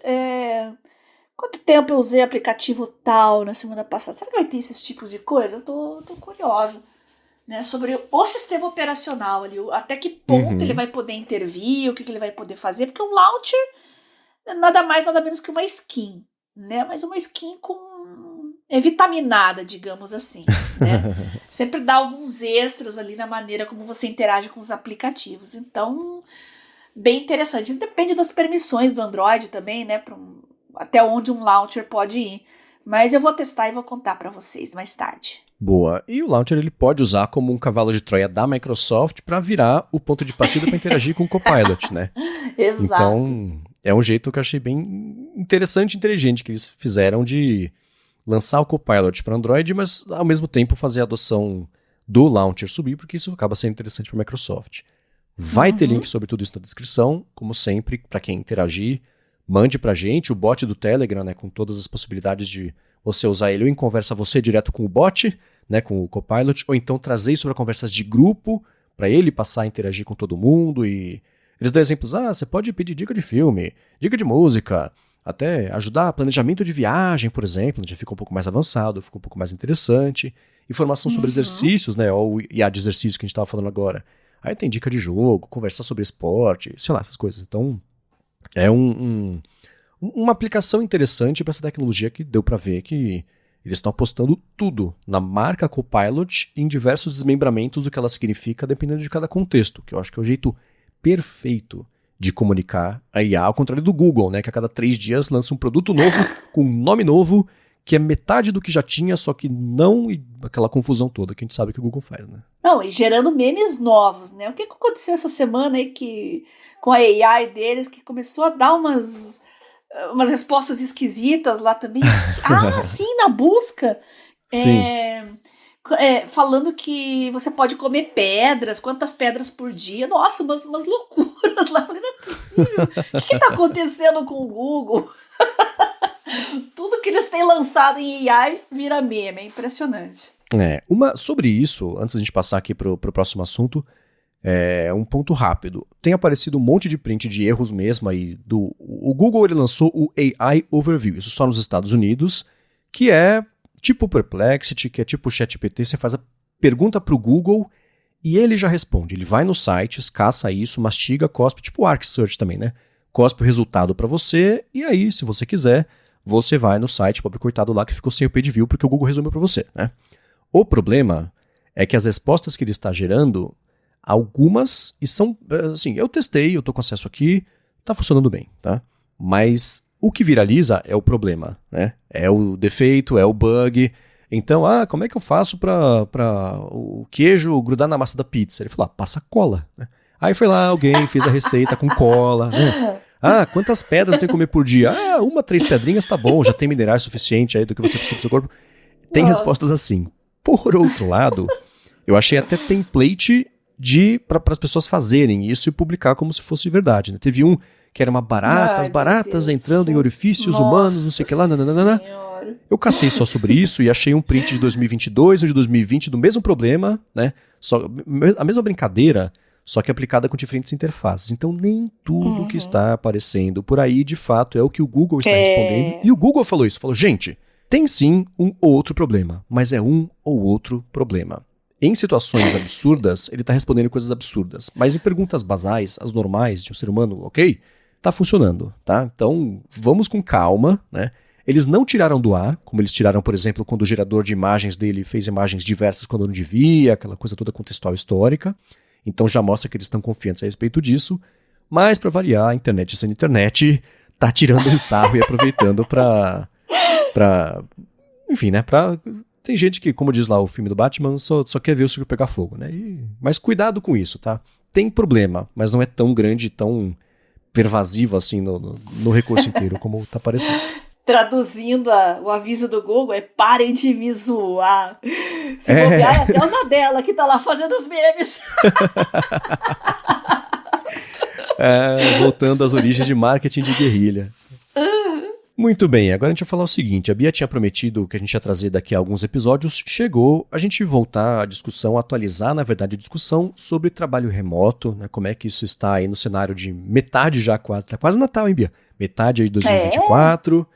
quanto tempo eu usei aplicativo tal na semana passada? Será que vai ter esses tipos de coisa? Eu tô curiosa, né, sobre o sistema operacional ali, até que ponto ele vai poder intervir, o que ele vai poder fazer, porque um launcher é nada mais, nada menos que uma skin, né, mas uma skin vitaminada, digamos assim, né, sempre dá alguns extras ali na maneira como você interage com os aplicativos, então, bem interessante, depende das permissões do Android também, né, até onde um launcher pode ir, mas eu vou testar e vou contar para vocês mais tarde. Boa. E o Launcher ele pode usar como um cavalo de Troia da Microsoft para virar o ponto de partida para interagir com o Copilot, né? Exato. Então, é um jeito que eu achei bem interessante e inteligente que eles fizeram de lançar o Copilot para Android, mas ao mesmo tempo fazer a adoção do Launcher subir, porque isso acaba sendo interessante para a Microsoft. Vai ter link sobre tudo isso na descrição, como sempre, para quem interagir, mande pra gente o bot do Telegram, né, com todas as possibilidades de você usar ele ou em conversa você direto com o bot, né, com o Copilot, ou então trazer isso para conversas de grupo, para ele passar a interagir com todo mundo e eles dão exemplos, você pode pedir dica de filme, dica de música, até ajudar planejamento de viagem, por exemplo, já fica um pouco mais avançado, fica um pouco mais interessante, informação sobre exercícios, né, ou IA de exercício que a gente estava falando agora, aí tem dica de jogo, conversar sobre esporte, sei lá, essas coisas, então é uma aplicação interessante para essa tecnologia que deu para ver que eles estão apostando tudo na marca Copilot em diversos desmembramentos do que ela significa dependendo de cada contexto, que eu acho que é o jeito perfeito de comunicar a IA, ao contrário do Google, né, que a cada 3 dias lança um produto novo com um nome novo que é metade do que já tinha, só que não aquela confusão toda que a gente sabe que o Google faz, né? Não, e gerando memes novos, né? O que aconteceu essa semana aí com a AI deles, que começou a dar umas respostas esquisitas lá também. Sim, na busca. Sim. Falando que você pode comer pedras, quantas pedras por dia. Nossa, umas loucuras lá. Eu falei, não é possível. O que tá acontecendo com o Google? Tudo que eles têm lançado em AI vira meme, é impressionante. Sobre isso, antes de a gente passar aqui pro próximo assunto, um ponto rápido. Tem aparecido um monte de print de erros mesmo aí. O Google ele lançou o AI Overview, isso só nos Estados Unidos, que é tipo Perplexity, que é tipo ChatGPT. Você faz a pergunta pro Google E ele já responde, ele vai nos sites, caça isso, mastiga, cospe, tipo o Arc Search também, né? Cospe o resultado para você, e aí, se você quiser, você vai no site, pobre coitado lá que ficou sem o page view, porque o Google resumiu para você, né? O problema é que as respostas que ele está gerando, algumas, e são, assim, eu testei, eu tô com acesso aqui, tá funcionando bem, tá? Mas o que viraliza é o problema, né? É o defeito, é o bug. Então, como é que eu faço para o queijo grudar na massa da pizza? Ele falou, passa cola, né? Aí foi lá, alguém fez a receita com cola, né? Quantas pedras eu tenho que comer por dia? 3 pedrinhas tá bom, já tem minerais suficiente aí do que você precisa pro seu corpo. Tem respostas assim. Por outro lado, eu achei até template para as pessoas fazerem isso e publicar como se fosse verdade, né? Teve um que era uma barata, as baratas entrando em orifícios humanos, não sei o que lá, nananana. Eu cacei só sobre isso e achei um print de 2022 ou de 2020 do mesmo problema, né? A mesma brincadeira, só que aplicada com diferentes interfaces. Então, nem tudo que está aparecendo por aí, de fato, é o que o Google está respondendo. E o Google falou isso, falou, gente, tem sim um ou outro problema, mas é um ou outro problema. Em situações absurdas, ele está respondendo coisas absurdas, mas em perguntas basais, as normais de um ser humano, ok? Tá funcionando, tá? Então, vamos com calma, né? Eles não tiraram do ar, como eles tiraram, por exemplo, quando o gerador de imagens dele fez imagens diversas quando não devia, aquela coisa toda contextual histórica. Então já mostra que eles estão confiantes a respeito disso. Mas, para variar, a internet sendo internet, tá tirando um sarro e aproveitando pra... Enfim, né? Tem gente que, como diz lá o filme do Batman, só quer ver o circo pegar fogo, né? Mas cuidado com isso, tá? Tem problema, mas não é tão grande, tão pervasivo assim no recurso inteiro como tá parecendo. Traduzindo o aviso do Google, parem de me zoar. Se bobear, é até o Nadella que tá lá fazendo os memes. Voltando às origens de marketing de guerrilha. Muito bem, agora a gente vai falar o seguinte, a Bia tinha prometido que a gente ia trazer daqui a alguns episódios, chegou a gente voltar a discussão, atualizar, na verdade, a discussão sobre trabalho remoto, né, como é que isso está aí no cenário de metade já quase, tá quase Natal, hein, Bia? Metade aí de 2024,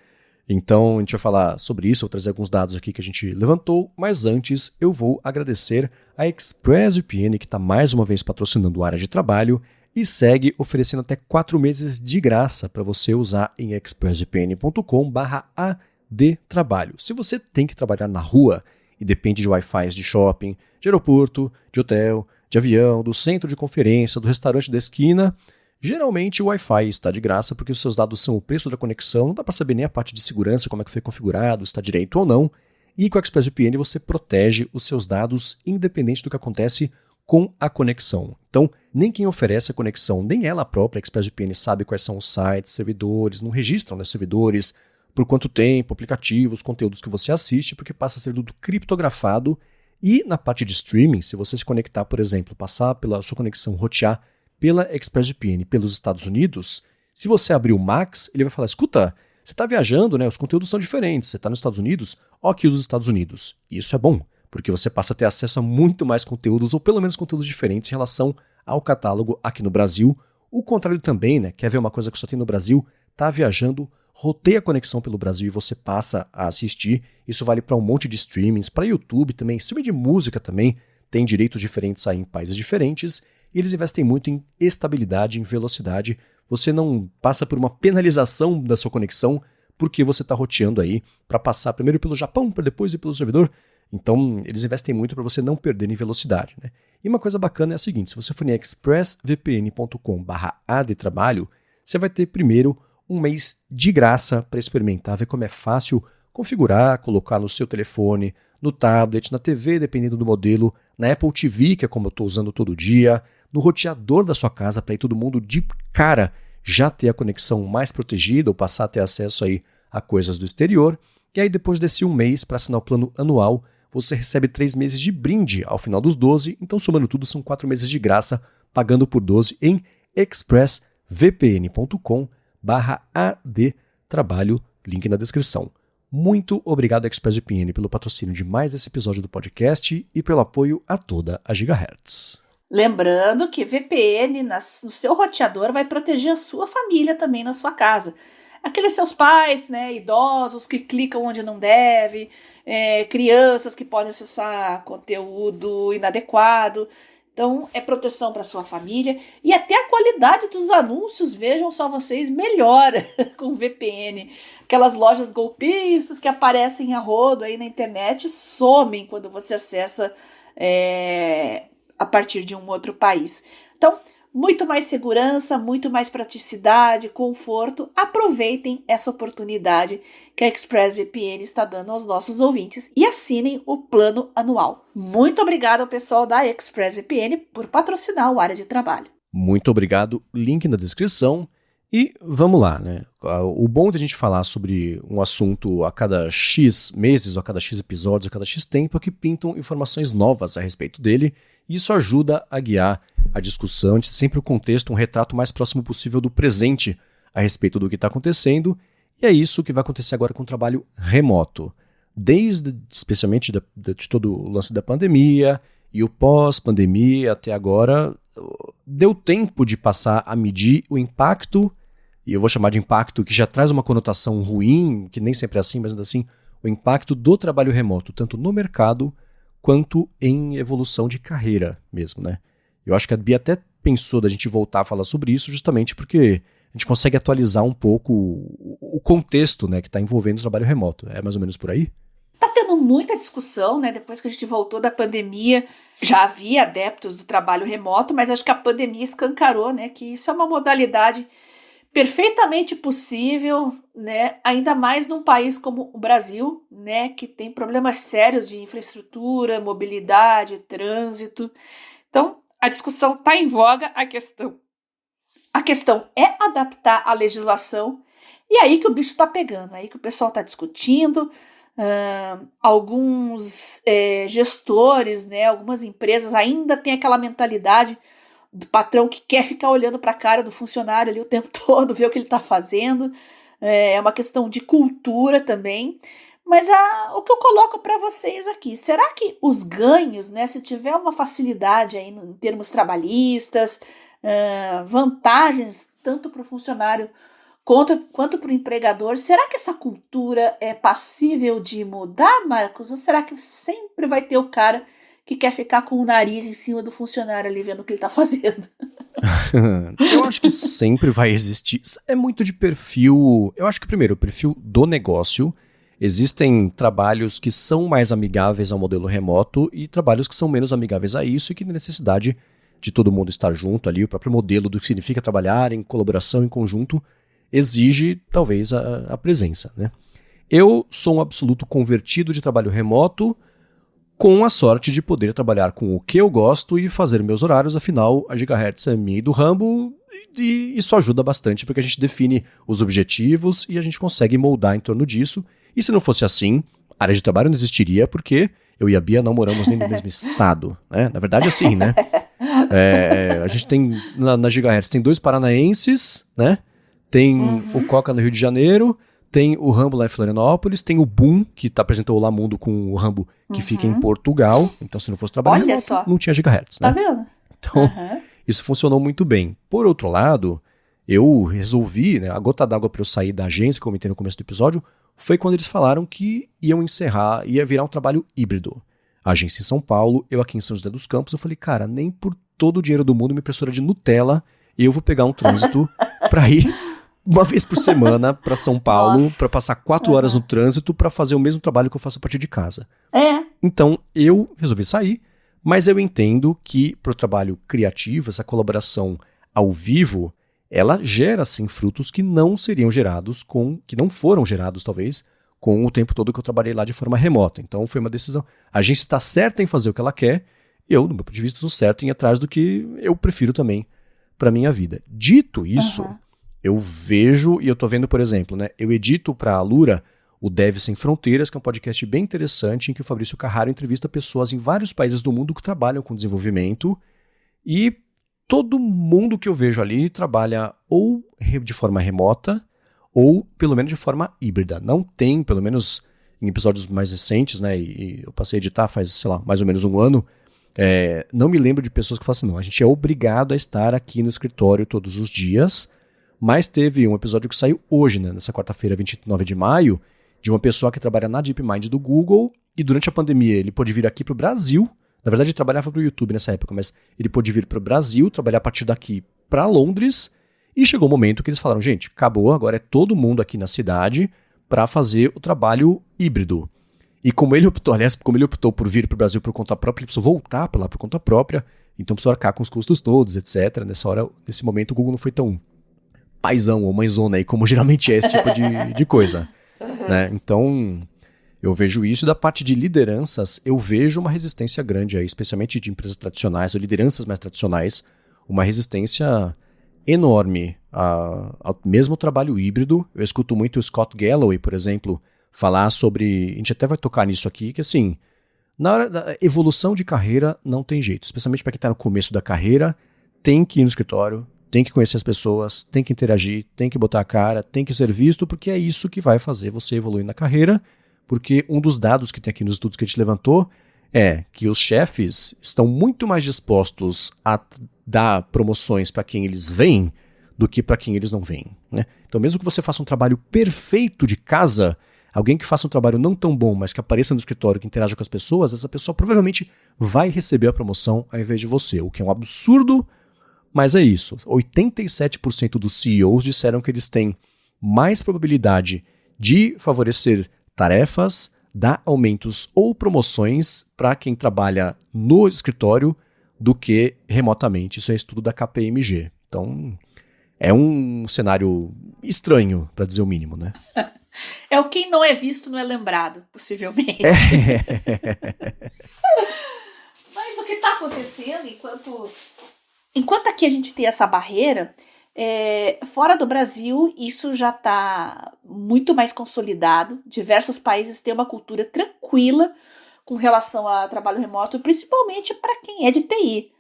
então a gente vai falar sobre isso, vou trazer alguns dados aqui que a gente levantou, mas antes eu vou agradecer a ExpressVPN que está mais uma vez patrocinando a área de trabalho, e segue oferecendo até 4 meses de graça para você usar em expressvpn.com/adtrabalho. Se você tem que trabalhar na rua e depende de Wi-Fi de shopping, de aeroporto, de hotel, de avião, do centro de conferência, do restaurante da esquina, geralmente o Wi-Fi está de graça porque os seus dados são o preço da conexão, não dá para saber nem a parte de segurança, como é que foi configurado, está direito ou não, e com a ExpressVPN você protege os seus dados independente do que acontece com a conexão. Então, nem quem oferece a conexão, nem ela própria, a ExpressVPN, sabe quais são os sites, servidores, não registram os servidores, por quanto tempo, aplicativos, conteúdos que você assiste, porque passa a ser tudo criptografado. E na parte de streaming, se você se conectar, por exemplo, passar pela sua conexão, rotear pela ExpressVPN pelos Estados Unidos, se você abrir o Max, ele vai falar, escuta, você está viajando, né? Os conteúdos são diferentes, você está nos Estados Unidos, ó aqui os Estados Unidos. E isso é bom, porque você passa a ter acesso a muito mais conteúdos, ou pelo menos conteúdos diferentes em relação ao catálogo aqui no Brasil. O contrário também, né? Quer ver uma coisa que só tem no Brasil? Tá viajando, roteia a conexão pelo Brasil e você passa a assistir. Isso vale para um monte de streamings, para YouTube também, streaming de música também, tem direitos diferentes aí em países diferentes. E eles investem muito em estabilidade, em velocidade. Você não passa por uma penalização da sua conexão, porque você está roteando aí para passar primeiro pelo Japão, para depois ir pelo servidor. Então, eles investem muito para você não perder em velocidade, né? E uma coisa bacana é a seguinte, se você for em expressvpn.com/adtrabalho, você vai ter primeiro um mês de graça para experimentar, ver como é fácil configurar, colocar no seu telefone, no tablet, na TV, dependendo do modelo, na Apple TV, que é como eu estou usando todo dia, no roteador da sua casa, para aí todo mundo de cara já ter a conexão mais protegida ou passar a ter acesso aí a coisas do exterior. E aí depois desse um mês, para assinar o plano anual, você recebe 3 meses de brinde ao final dos 12, então somando tudo são 4 meses de graça, pagando por 12 em expressvpn.com/adtrabalho, link na descrição. Muito obrigado ExpressVPN pelo patrocínio de mais esse episódio do podcast e pelo apoio a toda a Gigahertz. Lembrando que VPN no seu roteador vai proteger a sua família também na sua casa. Aqueles seus pais, né, idosos que clicam onde não deve, crianças que podem acessar conteúdo inadequado. Então, é proteção para sua família e até a qualidade dos anúncios, vejam só vocês, melhora com VPN. Aquelas lojas golpistas que aparecem a rodo aí na internet somem quando você acessa a partir de um outro país. Então, muito mais segurança, muito mais praticidade, conforto. Aproveitem essa oportunidade que a ExpressVPN está dando aos nossos ouvintes e assinem o plano anual. Muito obrigado ao pessoal da ExpressVPN por patrocinar o Área de Trabalho. Muito obrigado, link na descrição. E vamos lá, né? O bom de a gente falar sobre um assunto a cada X meses, ou a cada X episódios, a cada X tempo, é que pintam informações novas a respeito dele, e isso ajuda a guiar a discussão, a gente sempre o contexto, um retrato mais próximo possível do presente a respeito do que está acontecendo, e é isso que vai acontecer agora com o trabalho remoto. Especialmente de todo o lance da pandemia, e o pós-pandemia até agora, deu tempo de passar a medir o impacto, e eu vou chamar de impacto que já traz uma conotação ruim, que nem sempre é assim, mas ainda assim, o impacto do trabalho remoto, tanto no mercado quanto em evolução de carreira mesmo, né? Eu acho que a Bia até pensou da gente voltar a falar sobre isso justamente porque a gente consegue atualizar um pouco o contexto, né, que está envolvendo o trabalho remoto. É mais ou menos por aí? Tá tendo muita discussão, né? Depois que a gente voltou da pandemia, já havia adeptos do trabalho remoto, mas acho que a pandemia escancarou, né, que isso é uma modalidade perfeitamente possível, né? Ainda mais num país como o Brasil, né, que tem problemas sérios de infraestrutura, mobilidade, trânsito. Então, a discussão está em voga, a questão é adaptar a legislação, e aí que o bicho está pegando, aí que o pessoal está discutindo. Alguns gestores, né, algumas empresas ainda têm aquela mentalidade do patrão que quer ficar olhando para a cara do funcionário ali o tempo todo, ver o que ele está fazendo. É uma questão de cultura também. Mas o que eu coloco para vocês aqui, será que os ganhos, né, se tiver uma facilidade aí em termos trabalhistas, vantagens tanto para o funcionário quanto para o empregador, será que essa cultura é passível de mudar, Marcos? Ou será que sempre vai ter o cara que quer ficar com o nariz em cima do funcionário ali vendo o que ele está fazendo? Eu acho que sempre vai existir. É muito de perfil. Eu acho que, primeiro, o perfil do negócio. Existem trabalhos que são mais amigáveis ao modelo remoto e trabalhos que são menos amigáveis a isso e que tem necessidade de todo mundo estar junto ali. O próprio modelo do que significa trabalhar em colaboração, em conjunto, exige, talvez, a presença, né? Eu sou um absoluto convertido de trabalho remoto, com a sorte de poder trabalhar com o que eu gosto e fazer meus horários, afinal, a Gigahertz é minha e do Rambo, e isso ajuda bastante, porque a gente define os objetivos e a gente consegue moldar em torno disso. E se não fosse assim, a área de trabalho não existiria, porque eu e a Bia não moramos nem no mesmo estado, né? Na verdade, assim, né? A gente tem, na Gigahertz, tem 2 paranaenses, né? Tem o Coca no Rio de Janeiro, tem o Rambo lá em Florianópolis, tem o Boom, que apresentou o Lamundo com o Rambo, que fica em Portugal. Então, se não fosse trabalho remoto, não tinha Gigahertz, né? Tá vendo? Então, isso funcionou muito bem. Por outro lado, eu resolvi, né, a gota d'água para eu sair da agência, que eu comentei no começo do episódio, foi quando eles falaram que iam encerrar, ia virar um trabalho híbrido. A agência em São Paulo, eu aqui em São José dos Campos, eu falei, cara, nem por todo o dinheiro do mundo, minha impressora de Nutella, eu vou pegar um trânsito para ir uma vez por semana para São Paulo, para passar 4 horas no trânsito para fazer o mesmo trabalho que eu faço a partir de casa. Então, eu resolvi sair, mas eu entendo que para o trabalho criativo, essa colaboração ao vivo, ela gera, sim, frutos que não seriam gerados que não foram gerados, talvez, com o tempo todo que eu trabalhei lá de forma remota. Então, foi uma decisão. A gente está certa em fazer o que ela quer, e eu, do meu ponto de vista, estou certo em ir atrás do que eu prefiro também para minha vida. Dito isso, eu vejo, e eu tô vendo, por exemplo, né, eu edito para a Alura o Dev Sem Fronteiras, que é um podcast bem interessante, em que o Fabrício Carraro entrevista pessoas em vários países do mundo que trabalham com desenvolvimento, e todo mundo que eu vejo ali trabalha ou de forma remota, ou pelo menos de forma híbrida. Não tem, pelo menos em episódios mais recentes, né, e eu passei a editar faz, sei lá, mais ou menos um ano, não me lembro de pessoas que falam assim, não, a gente é obrigado a estar aqui no escritório todos os dias, mas teve um episódio que saiu hoje, né, nessa quarta-feira, 29 de maio, de uma pessoa que trabalha na DeepMind do Google, e durante a pandemia ele pôde vir aqui para o Brasil Na verdade, ele trabalhava para o YouTube nessa época, mas ele pôde vir para o Brasil, trabalhar a partir daqui para Londres, e chegou o momento que eles falaram, gente, acabou, agora é todo mundo aqui na cidade para fazer o trabalho híbrido. E como ele optou por vir para o Brasil por conta própria, ele precisou voltar para lá por conta própria, então precisou arcar com os custos todos, etc. Nesse momento, o Google não foi tão paizão ou mãezona aí, como geralmente é esse tipo de coisa. Né? Então, eu vejo isso. Da parte de lideranças, eu vejo uma resistência grande aí, especialmente de empresas tradicionais, ou lideranças mais tradicionais, uma resistência enorme ao mesmo trabalho híbrido. Eu escuto muito o Scott Galloway, por exemplo, falar sobre, a gente até vai tocar nisso aqui, que assim, na hora da evolução de carreira não tem jeito, especialmente para quem está no começo da carreira, tem que ir no escritório, tem que conhecer as pessoas, tem que interagir, tem que botar a cara, tem que ser visto, porque é isso que vai fazer você evoluir na carreira, porque um dos dados que tem aqui nos estudos que a gente levantou é que os chefes estão muito mais dispostos a dar promoções para quem eles veem do que para quem eles não veem. Né? Então, mesmo que você faça um trabalho perfeito de casa, alguém que faça um trabalho não tão bom, mas que apareça no escritório, que interaja com as pessoas, essa pessoa provavelmente vai receber a promoção ao invés de você, o que é um absurdo, mas é isso. 87% dos CEOs disseram que eles têm mais probabilidade de favorecer tarefas, dar aumentos ou promoções para quem trabalha no escritório do que remotamente. Isso é estudo da KPMG. Então, é um cenário estranho, para dizer o mínimo, né? É o quem não é visto não é lembrado, possivelmente. Mas o que está acontecendo, enquanto aqui a gente tem essa barreira, fora do Brasil isso já está muito mais consolidado. Diversos países têm uma cultura tranquila com relação a trabalho remoto, principalmente para quem é de TI,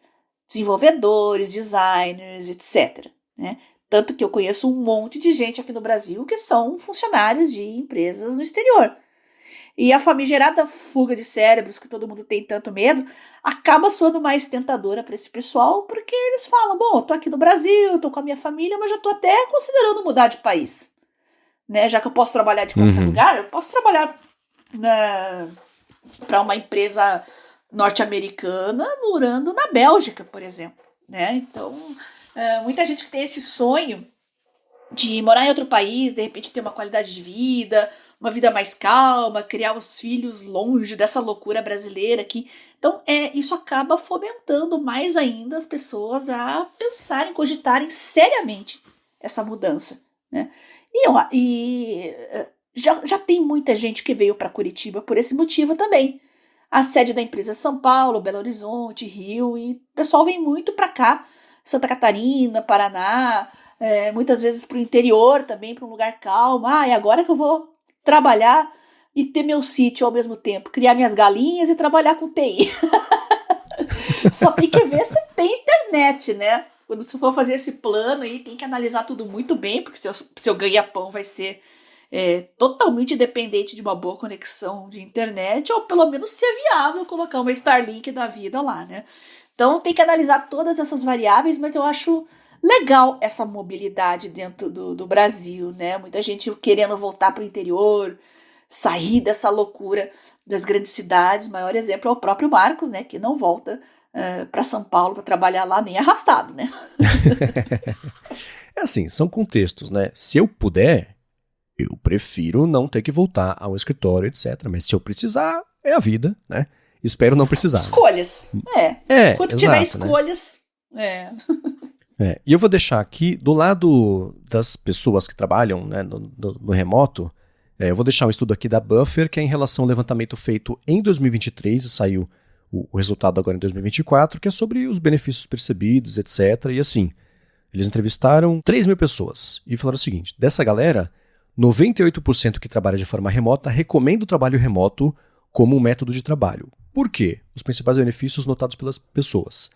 desenvolvedores, designers, etc. Né? Tanto que eu conheço um monte de gente aqui no Brasil que são funcionários de empresas no exterior. E a famigerada fuga de cérebros, que todo mundo tem tanto medo, acaba soando mais tentadora para esse pessoal, porque eles falam, bom, eu tô aqui no Brasil, eu tô com a minha família, mas já tô até considerando mudar de país. Né? Já que eu posso trabalhar de qualquer lugar, eu posso trabalhar para uma empresa norte-americana morando na Bélgica, por exemplo. Né? Então, muita gente que tem esse sonho de morar em outro país, de repente ter uma qualidade de vida, uma vida mais calma, criar os filhos longe dessa loucura brasileira aqui. Então, isso acaba fomentando mais ainda as pessoas a pensarem, cogitarem seriamente essa mudança. Né? E já tem muita gente que veio para Curitiba por esse motivo também. A sede da empresa é São Paulo, Belo Horizonte, Rio, e o pessoal vem muito para cá, Santa Catarina, Paraná, muitas vezes para o interior também, para um lugar calmo. E agora que eu vou trabalhar e ter meu sítio ao mesmo tempo, criar minhas galinhas e trabalhar com TI. Só tem que ver se tem internet, né? Quando você for fazer esse plano aí, tem que analisar tudo muito bem, porque seu ganha-pão vai ser totalmente dependente de uma boa conexão de internet, ou pelo menos ser viável colocar uma Starlink da vida lá, né? Então tem que analisar todas essas variáveis, mas eu acho legal essa mobilidade dentro do Brasil, né? Muita gente querendo voltar para o interior, sair dessa loucura das grandes cidades. O maior exemplo é o próprio Marcos, né? Que não volta para São Paulo para trabalhar lá nem arrastado, né? É assim, são contextos, né? Se eu puder, eu prefiro não ter que voltar ao escritório, etc. Mas se eu precisar, é a vida, né? Espero não precisar. Escolhas. Quando tiver escolhas, né? E eu vou deixar aqui, do lado das pessoas que trabalham, né, no remoto, eu vou deixar um estudo aqui da Buffer, que é em relação ao levantamento feito em 2023, e saiu o resultado agora em 2024, que é sobre os benefícios percebidos, etc. E assim, eles entrevistaram 3 mil pessoas e falaram o seguinte, dessa galera, 98% que trabalha de forma remota recomenda o trabalho remoto como um método de trabalho. Por quê? Os principais benefícios notados pelas pessoas.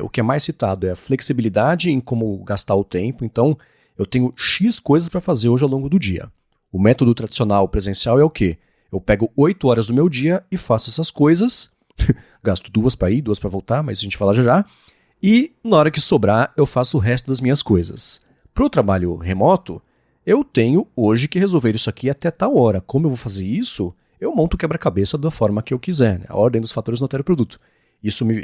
O que é mais citado é a flexibilidade em como gastar o tempo. Então, eu tenho X coisas para fazer hoje ao longo do dia. O método tradicional presencial é o quê? Eu pego 8 horas do meu dia e faço essas coisas. Gasto 2 para ir, 2 para voltar, mas a gente fala já. E na hora que sobrar, eu faço o resto das minhas coisas. Para o trabalho remoto, eu tenho hoje que resolver isso aqui até tal hora. Como eu vou fazer isso? Eu monto o quebra-cabeça da forma que eu quiser. Né? A ordem dos fatores não altera o produto.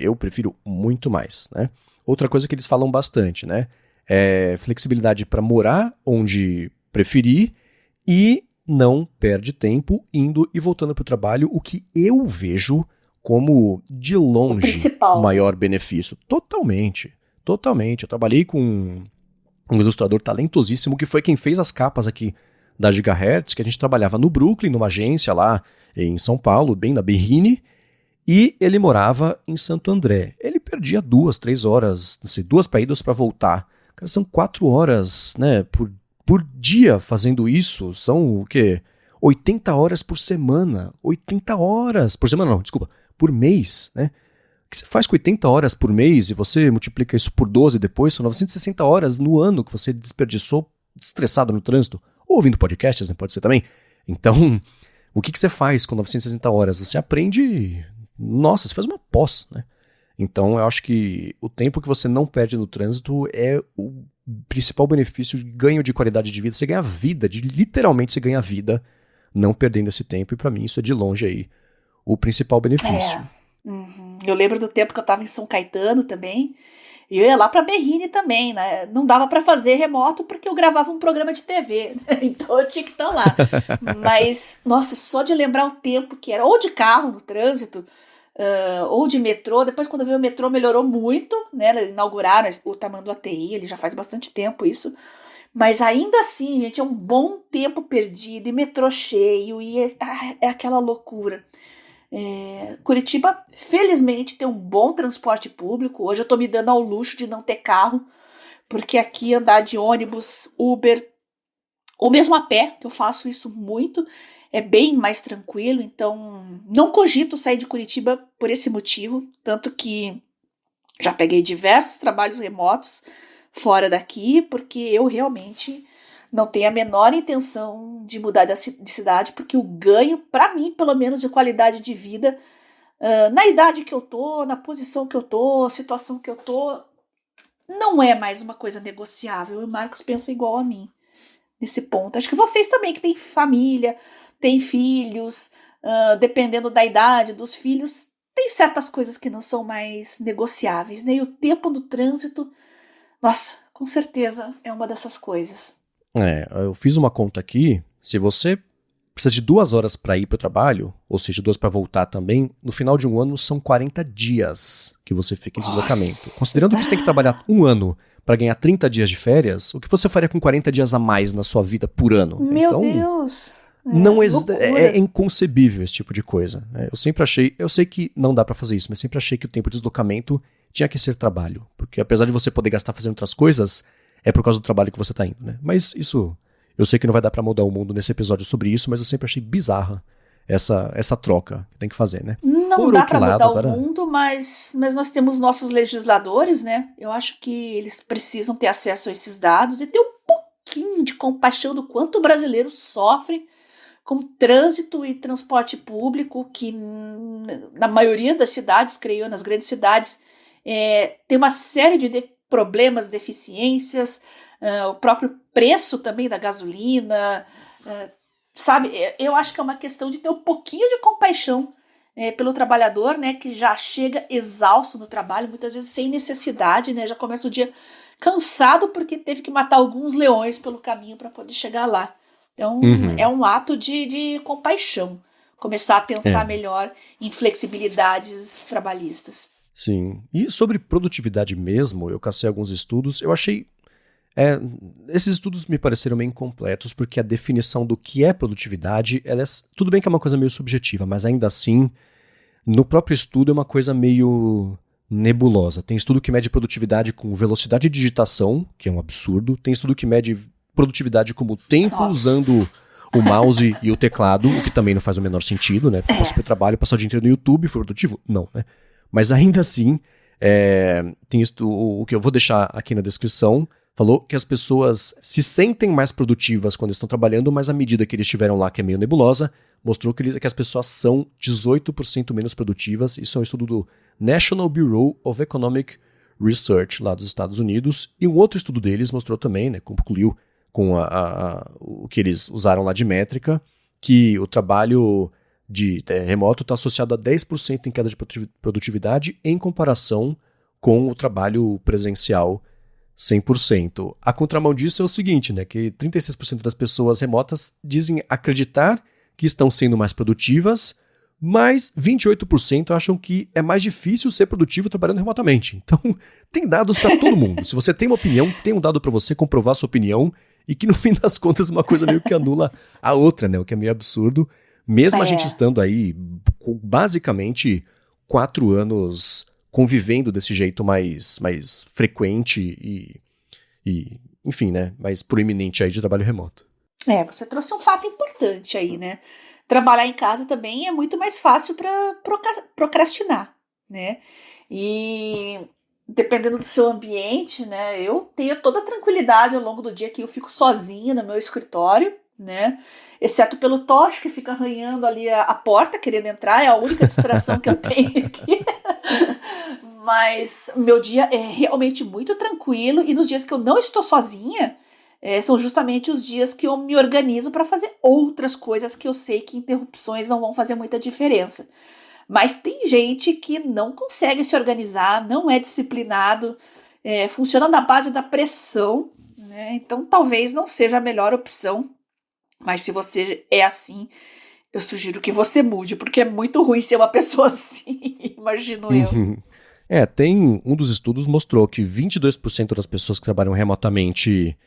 Eu prefiro muito mais, né? Outra coisa que eles falam bastante, né? É flexibilidade para morar onde preferir e não perde tempo indo e voltando para o trabalho, o que eu vejo como, de longe, o maior benefício. Totalmente. Eu trabalhei com um ilustrador talentosíssimo que foi quem fez as capas aqui da Gigahertz, que a gente trabalhava no Brooklyn, numa agência lá em São Paulo, bem na Berrini, e ele morava em Santo André. Ele perdia 2, 3 horas, não sei, 2 para ir, 2 para voltar. Cara, são 4 horas, né, por dia fazendo isso. São o quê? 80 horas por semana. 80 horas por semana, não, desculpa, por mês, né? O que você faz com 80 horas por mês e você multiplica isso por 12 depois, são 960 horas no ano que você desperdiçou estressado no trânsito. Ou ouvindo podcasts, né? Pode ser também. Então, o que você faz com 960 horas? Você aprende... Nossa, você faz uma pós, né? Então, eu acho que o tempo que você não perde no trânsito é o principal benefício de ganho de qualidade de vida. Você ganha vida, literalmente você ganha vida não perdendo esse tempo. E pra mim isso é de longe aí o principal benefício. Uhum. Eu lembro do tempo que eu tava em São Caetano também. E eu ia lá pra Berrini também, né? Não dava pra fazer remoto porque eu gravava um programa de TV. Então eu tinha que estar lá. Mas, nossa, só de lembrar o tempo que era, ou de carro no trânsito, ou de metrô. Depois, quando veio o metrô, melhorou muito, né? Inauguraram o Tamanduateí, ele já faz bastante tempo isso. Mas ainda assim, gente, é um bom tempo perdido, e metrô cheio, e é aquela loucura. Curitiba, felizmente, tem um bom transporte público. Hoje eu tô me dando ao luxo de não ter carro, porque aqui andar de ônibus, Uber, ou mesmo a pé, que eu faço isso muito, é bem mais tranquilo. Então não cogito sair de Curitiba por esse motivo, tanto que já peguei diversos trabalhos remotos fora daqui, porque eu realmente não tenho a menor intenção de mudar de cidade, porque o ganho, para mim, pelo menos, de qualidade de vida, na idade que eu tô, na posição que eu tô, situação que eu tô, não é mais uma coisa negociável. E o Marcos pensa igual a mim nesse ponto. Acho que vocês também, que têm família, têm filhos, dependendo da idade dos filhos, tem certas coisas que não são mais negociáveis, né? E o tempo no trânsito, nossa, com certeza é uma dessas coisas. Eu fiz uma conta aqui. Se você precisa de 2 horas para ir para o trabalho, ou seja, 2 para voltar também, no final de um ano são 40 dias que você fica em deslocamento. Considerando que você tem que trabalhar um ano para ganhar 30 dias de férias, o que você faria com 40 dias a mais na sua vida por ano? Meu Deus! É inconcebível esse tipo de coisa. Eu sempre achei, eu sei que não dá para fazer isso, mas sempre achei que o tempo de deslocamento tinha que ser trabalho. Porque apesar de você poder gastar fazendo outras coisas, é por causa do trabalho que você tá indo, né? Mas isso, eu sei que não vai dar pra mudar o mundo nesse episódio sobre isso, mas eu sempre achei bizarra essa troca que tem que fazer, né? Não dá pra mudar o mundo, mas nós temos nossos legisladores, né? Eu acho que eles precisam ter acesso a esses dados e ter um pouquinho de compaixão do quanto o brasileiro sofre com trânsito e transporte público, que na maioria das cidades, creio eu, nas grandes cidades, tem uma série de problemas, deficiências, o próprio preço também da gasolina, sabe? Eu acho que é uma questão de ter um pouquinho de compaixão pelo trabalhador, né, que já chega exausto no trabalho, muitas vezes sem necessidade, né, já começa o dia cansado porque teve que matar alguns leões pelo caminho para poder chegar lá. Então, é um ato de compaixão, começar a pensar melhor em flexibilidades trabalhistas. Sim. E sobre produtividade mesmo, eu cacei alguns estudos, eu achei... esses estudos me pareceram meio incompletos, porque a definição do que é produtividade, tudo bem que é uma coisa meio subjetiva, mas ainda assim, no próprio estudo é uma coisa meio nebulosa. Tem estudo que mede produtividade com velocidade de digitação, que é um absurdo. Tem estudo que mede produtividade como tempo usando o mouse e o teclado, o que também não faz o menor sentido, né? Porque você foi trabalho, passar o dia inteiro no YouTube, foi produtivo? Não, né? Mas ainda assim, tem o que eu vou deixar aqui na descrição, falou que as pessoas se sentem mais produtivas quando estão trabalhando, mas a medida que eles estiveram lá, que é meio nebulosa, mostrou que as pessoas são 18% menos produtivas. Isso é um estudo do National Bureau of Economic Research, lá dos Estados Unidos. E um outro estudo deles mostrou também, né, concluiu com o que eles usaram lá de métrica, que o trabalho de remoto está associado a 10% em queda de produtividade em comparação com o trabalho presencial 100%. A contramão disso é o seguinte, né, que 36% das pessoas remotas dizem acreditar que estão sendo mais produtivas, mas 28% acham que é mais difícil ser produtivo trabalhando remotamente. Então, tem dados para todo mundo. Se você tem uma opinião, tem um dado para você comprovar sua opinião e que, no fim das contas, uma coisa meio que anula a outra, né? O que é meio absurdo. Mesmo a gente estando aí, basicamente, 4 anos convivendo desse jeito mais frequente e, enfim, né? Mais proeminente aí de trabalho remoto. Você trouxe um fato importante aí, né? Trabalhar em casa também é muito mais fácil para procrastinar, né? E dependendo do seu ambiente, né? Eu tenho toda a tranquilidade ao longo do dia que eu fico sozinha no meu escritório, né? Exceto pelo Tocha que fica arranhando ali a porta, querendo entrar, é a única distração que eu tenho aqui. Mas meu dia é realmente muito tranquilo e nos dias que eu não estou sozinha, são justamente os dias que eu me organizo para fazer outras coisas que eu sei que interrupções não vão fazer muita diferença. Mas tem gente que não consegue se organizar, não é disciplinado, funciona na base da pressão, né? Então talvez não seja a melhor opção. Mas se você é assim, eu sugiro que você mude, porque é muito ruim ser uma pessoa assim, imagino eu. Tem um dos estudos mostrou que 22% das pessoas que trabalham remotamente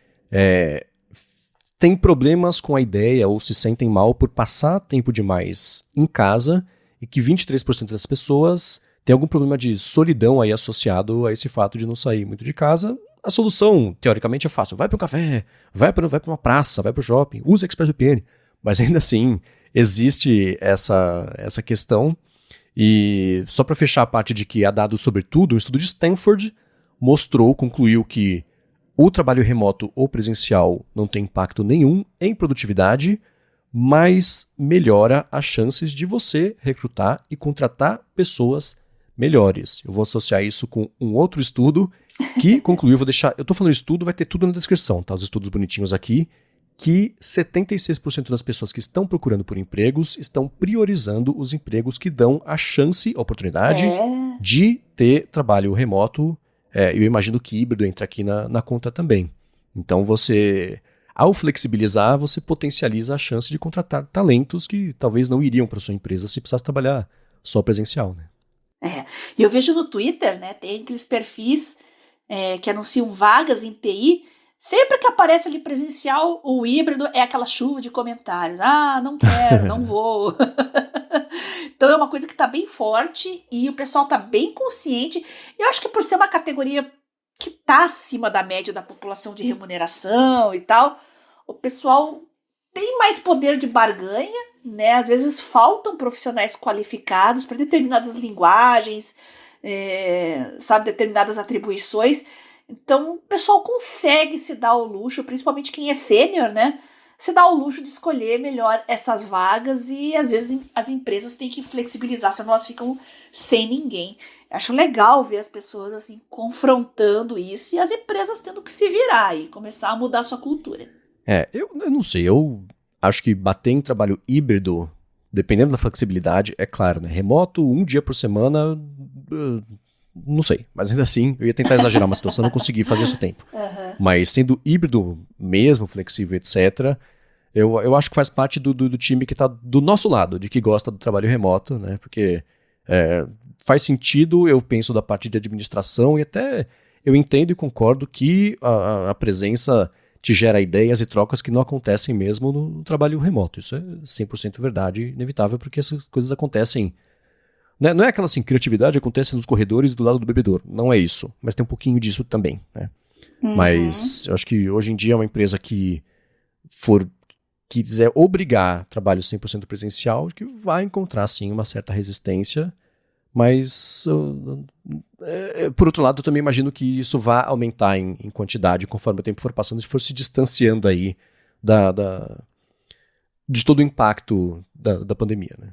têm problemas com a ideia ou se sentem mal por passar tempo demais em casa e que 23% das pessoas têm algum problema de solidão aí associado a esse fato de não sair muito de casa. A solução, teoricamente, é fácil. Vai para um café, vai para uma praça, vai para o shopping, usa ExpressVPN. Mas ainda assim, existe essa questão. E só para fechar a parte de que há dados sobre tudo, um estudo de Stanford concluiu que o trabalho remoto ou presencial não tem impacto nenhum em produtividade, mas melhora as chances de você recrutar e contratar pessoas melhores. Eu vou associar isso com um outro estudo que concluiu, eu tô falando estudo, vai ter tudo na descrição, tá? Os estudos bonitinhos aqui, que 76% das pessoas que estão procurando por empregos estão priorizando os empregos que dão a chance, a oportunidade de ter trabalho remoto. Eu imagino que híbrido entra aqui na conta também. Então ao flexibilizar, você potencializa a chance de contratar talentos que talvez não iriam para sua empresa se precisasse trabalhar só presencial, né? E eu vejo no Twitter, né, tem aqueles perfis que anunciam vagas em TI. Sempre que aparece ali presencial, o híbrido é aquela chuva de comentários. Ah, não quero, não vou. Então é uma coisa que está bem forte e o pessoal está bem consciente. Eu acho que por ser uma categoria que está acima da média da população de remuneração e tal, o pessoal tem mais poder de barganha, né? Às vezes faltam profissionais qualificados para determinadas linguagens, determinadas atribuições. Então, o pessoal consegue se dar o luxo, principalmente quem é sênior, né? Se dá o luxo de escolher melhor essas vagas e, às vezes, as empresas têm que flexibilizar, senão elas ficam sem ninguém. Acho legal ver as pessoas, assim, confrontando isso e as empresas tendo que se virar e começar a mudar a sua cultura. Eu não sei, eu acho que bater em trabalho híbrido, dependendo da flexibilidade, é claro, né? Remoto, 1 dia por semana... Não sei, mas ainda assim, eu ia tentar exagerar uma situação, não consegui fazer isso a tempo. Mas sendo híbrido mesmo, flexível, etc., eu acho que faz parte do time que está do nosso lado, de que gosta do trabalho remoto, né? Porque faz sentido, eu penso da parte de administração e até eu entendo e concordo que a presença te gera ideias e trocas que não acontecem mesmo no trabalho remoto. Isso é 100% verdade, inevitável, porque essas coisas acontecem. Não é aquela assim, criatividade acontece nos corredores do lado do bebedouro. Não é isso. Mas tem um pouquinho disso também, né? Mas eu acho que hoje em dia uma empresa que quiser obrigar trabalho 100% presencial, que vai encontrar sim uma certa resistência. Mas, por outro lado, eu também imagino que isso vai aumentar em quantidade conforme o tempo for passando e for se distanciando aí de todo o impacto da pandemia, né?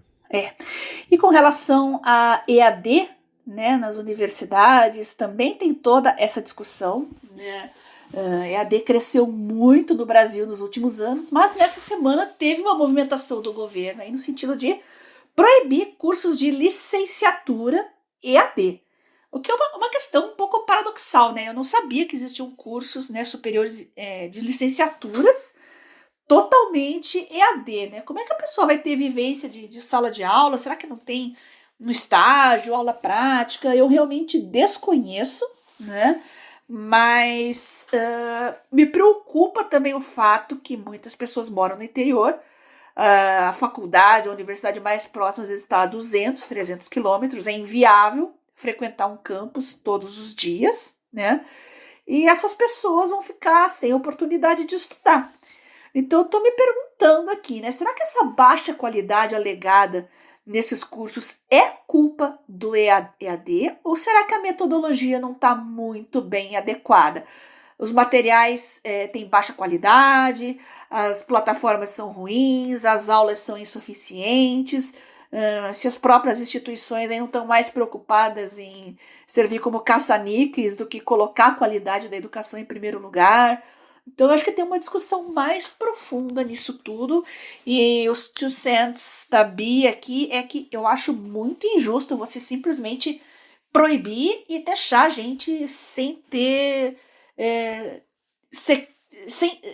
E com relação a EAD, né, nas universidades, também tem toda essa discussão, né? EAD cresceu muito no Brasil nos últimos anos, mas nessa semana teve uma movimentação do governo aí no sentido de proibir cursos de licenciatura EAD. O que é uma questão um pouco paradoxal, né? Eu não sabia que existiam cursos, né, superiores de licenciaturas totalmente EAD, né? Como é que a pessoa vai ter vivência de sala de aula? Será que não tem no estágio, aula prática? Eu realmente desconheço, né? Mas me preocupa também o fato que muitas pessoas moram no interior. A faculdade, a universidade mais próxima às vezes está a 200, 300 quilômetros, é inviável frequentar um campus todos os dias, né? E essas pessoas vão ficar sem oportunidade de estudar. Então eu estou me perguntando aqui, né? Será que essa baixa qualidade alegada nesses cursos é culpa do EAD? Ou será que a metodologia não está muito bem adequada? Os materiais têm baixa qualidade, as plataformas são ruins, as aulas são insuficientes, se as próprias instituições aí não estão mais preocupadas em servir como caça-níqueis do que colocar a qualidade da educação em primeiro lugar. Então eu acho que tem uma discussão mais profunda nisso tudo, e os 2 cents da Bia aqui é que eu acho muito injusto você simplesmente proibir e deixar a gente sem ter...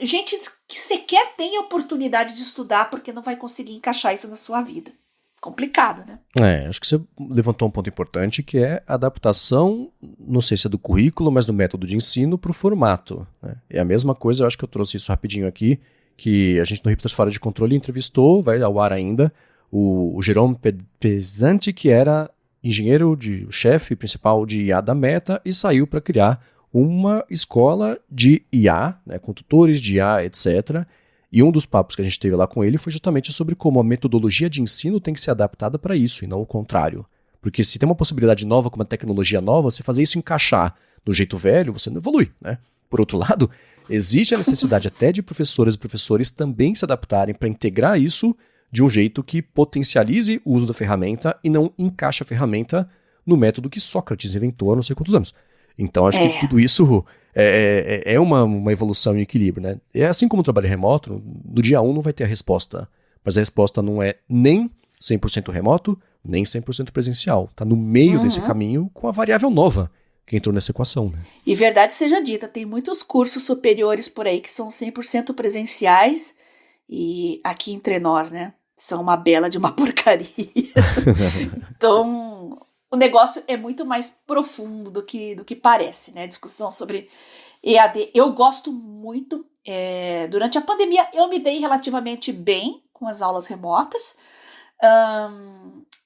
gente que sequer tem a oportunidade de estudar porque não vai conseguir encaixar isso na sua vida. Complicado, né? Acho que você levantou um ponto importante, que é a adaptação, não sei se é do currículo, mas do método de ensino para o formato, né? É a mesma coisa, eu acho que eu trouxe isso rapidinho aqui, que a gente no Hipsters Fora de Controle entrevistou, vai ao ar ainda, o Jerome Pesante, que era engenheiro, o chefe principal de IA da Meta, e saiu para criar uma escola de IA, né, com tutores de IA, etc. E um dos papos que a gente teve lá com ele foi justamente sobre como a metodologia de ensino tem que ser adaptada para isso, e não o contrário. Porque se tem uma possibilidade nova com uma tecnologia nova, você fazer isso encaixar do jeito velho, você não evolui, né? Por outro lado, existe a necessidade até de professoras e professores também se adaptarem para integrar isso de um jeito que potencialize o uso da ferramenta e não encaixe a ferramenta no método que Sócrates inventou há não sei quantos anos. Então, acho que tudo isso é uma evolução em equilíbrio, né? É assim como o trabalho remoto, no dia 1 não vai ter a resposta, mas a resposta não é nem 100% remoto, nem 100% presencial. Está no meio desse caminho com a variável nova que entrou nessa equação, né? E verdade seja dita, tem muitos cursos superiores por aí que são 100% presenciais e aqui entre nós, né, são uma bela de uma porcaria. Então... o negócio é muito mais profundo do que parece, né? Discussão sobre EAD. Eu gosto muito. Durante a pandemia, eu me dei relativamente bem com as aulas remotas.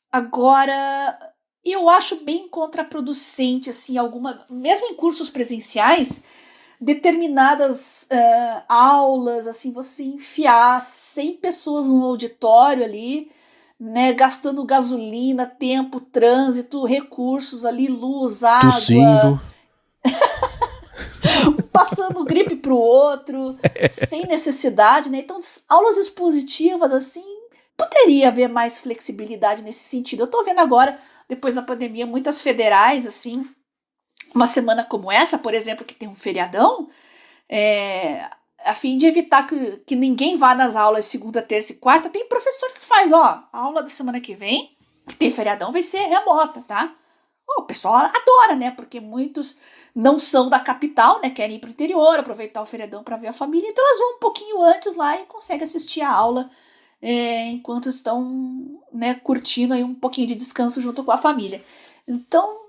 Agora, eu acho bem contraproducente, assim, mesmo em cursos presenciais, determinadas aulas, assim, você enfiar 100 pessoas num auditório ali, né, gastando gasolina, tempo, trânsito, recursos ali, luz, água, tossindo, passando gripe pro outro, sem necessidade, né? Então, aulas expositivas, assim, poderia haver mais flexibilidade nesse sentido. Eu tô vendo agora, depois da pandemia, muitas federais, assim, uma semana como essa, por exemplo, que tem um feriadão, a fim de evitar que ninguém vá nas aulas segunda, terça e quarta, tem professor que faz, a aula da semana que vem, que tem feriadão, vai ser remota, tá? O pessoal adora, né? Porque muitos não são da capital, né? Querem ir pro interior, aproveitar o feriadão para ver a família, então elas vão um pouquinho antes lá e conseguem assistir a aula enquanto estão, né, curtindo aí um pouquinho de descanso junto com a família. Então,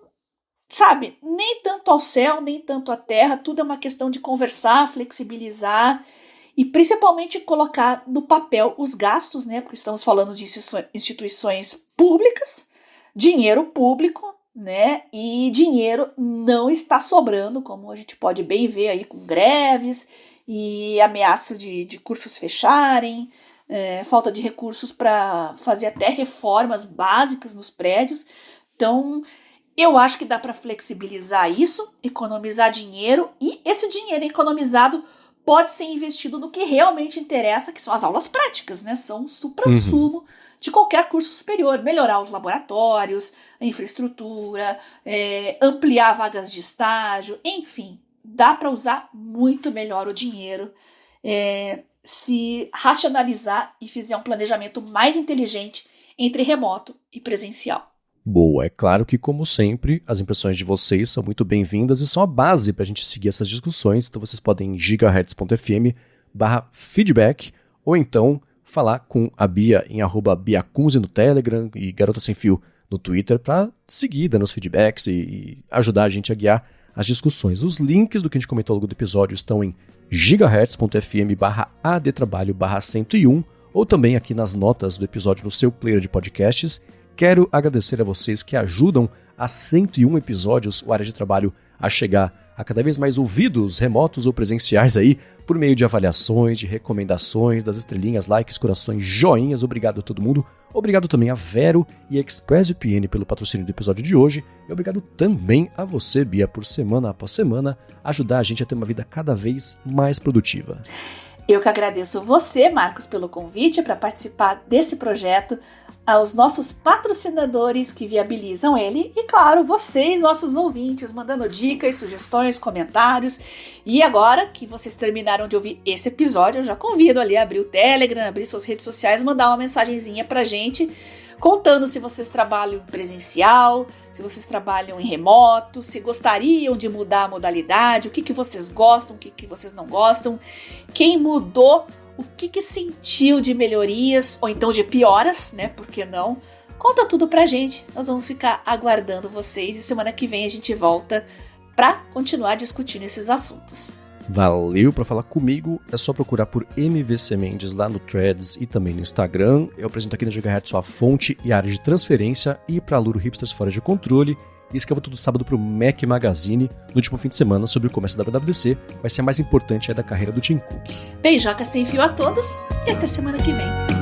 sabe, nem tanto ao céu, nem tanto à terra, tudo é uma questão de conversar, flexibilizar e principalmente colocar no papel os gastos, né? Porque estamos falando de instituições públicas, dinheiro público, né? E dinheiro não está sobrando, como a gente pode bem ver aí com greves e ameaças de cursos fecharem, falta de recursos para fazer até reformas básicas nos prédios. Então, eu acho que dá para flexibilizar isso, economizar dinheiro, e esse dinheiro economizado pode ser investido no que realmente interessa, que são as aulas práticas, né? São o suprassumo de qualquer curso superior. Melhorar os laboratórios, a infraestrutura, ampliar vagas de estágio, enfim, dá para usar muito melhor o dinheiro se racionalizar e fizer um planejamento mais inteligente entre remoto e presencial. Boa, é claro que, como sempre, as impressões de vocês são muito bem-vindas e são a base para a gente seguir essas discussões, então vocês podem em gigahertz.fm/feedback ou então falar com a Bia em @biacunze no Telegram e Garota Sem Fio no Twitter para seguir, dando os feedbacks e ajudar a gente a guiar as discussões. Os links do que a gente comentou ao longo do episódio estão em gigahertz.fm/adtrabalho/101 ou também aqui nas notas do episódio no seu player de podcasts. Quero agradecer a vocês que ajudam a 101 episódios o Área de Trabalho a chegar a cada vez mais ouvidos, remotos ou presenciais aí, por meio de avaliações, de recomendações, das estrelinhas, likes, corações, joinhas. Obrigado a todo mundo. Obrigado também a Vero e a ExpressVPN pelo patrocínio do episódio de hoje. E obrigado também a você, Bia, por semana após semana ajudar a gente a ter uma vida cada vez mais produtiva. Eu que agradeço você, Marcos, pelo convite para participar desse projeto, aos nossos patrocinadores que viabilizam ele e, claro, vocês, nossos ouvintes, mandando dicas, sugestões, comentários. E agora que vocês terminaram de ouvir esse episódio, eu já convido ali a abrir o Telegram, abrir suas redes sociais, mandar uma mensagenzinha pra gente, contando se vocês trabalham presencial, se vocês trabalham em remoto, se gostariam de mudar a modalidade, o que vocês gostam, o que vocês não gostam, quem mudou, o que sentiu de melhorias ou então de pioras, né? Por que não? Conta tudo pra gente, nós vamos ficar aguardando vocês e semana que vem a gente volta pra continuar discutindo esses assuntos. Valeu, para falar comigo é só procurar por MVC Mendes lá no Threads e também no Instagram. Eu apresento aqui na Gigahertz sua fonte e área de transferência e para Luro Hipsters Fora de Controle. E escrevo todo sábado pro Mac Magazine no último fim de semana sobre como essa WWDC vai ser a mais importante da carreira do Tim Cook. Beijoca sem fio a todos e até semana que vem.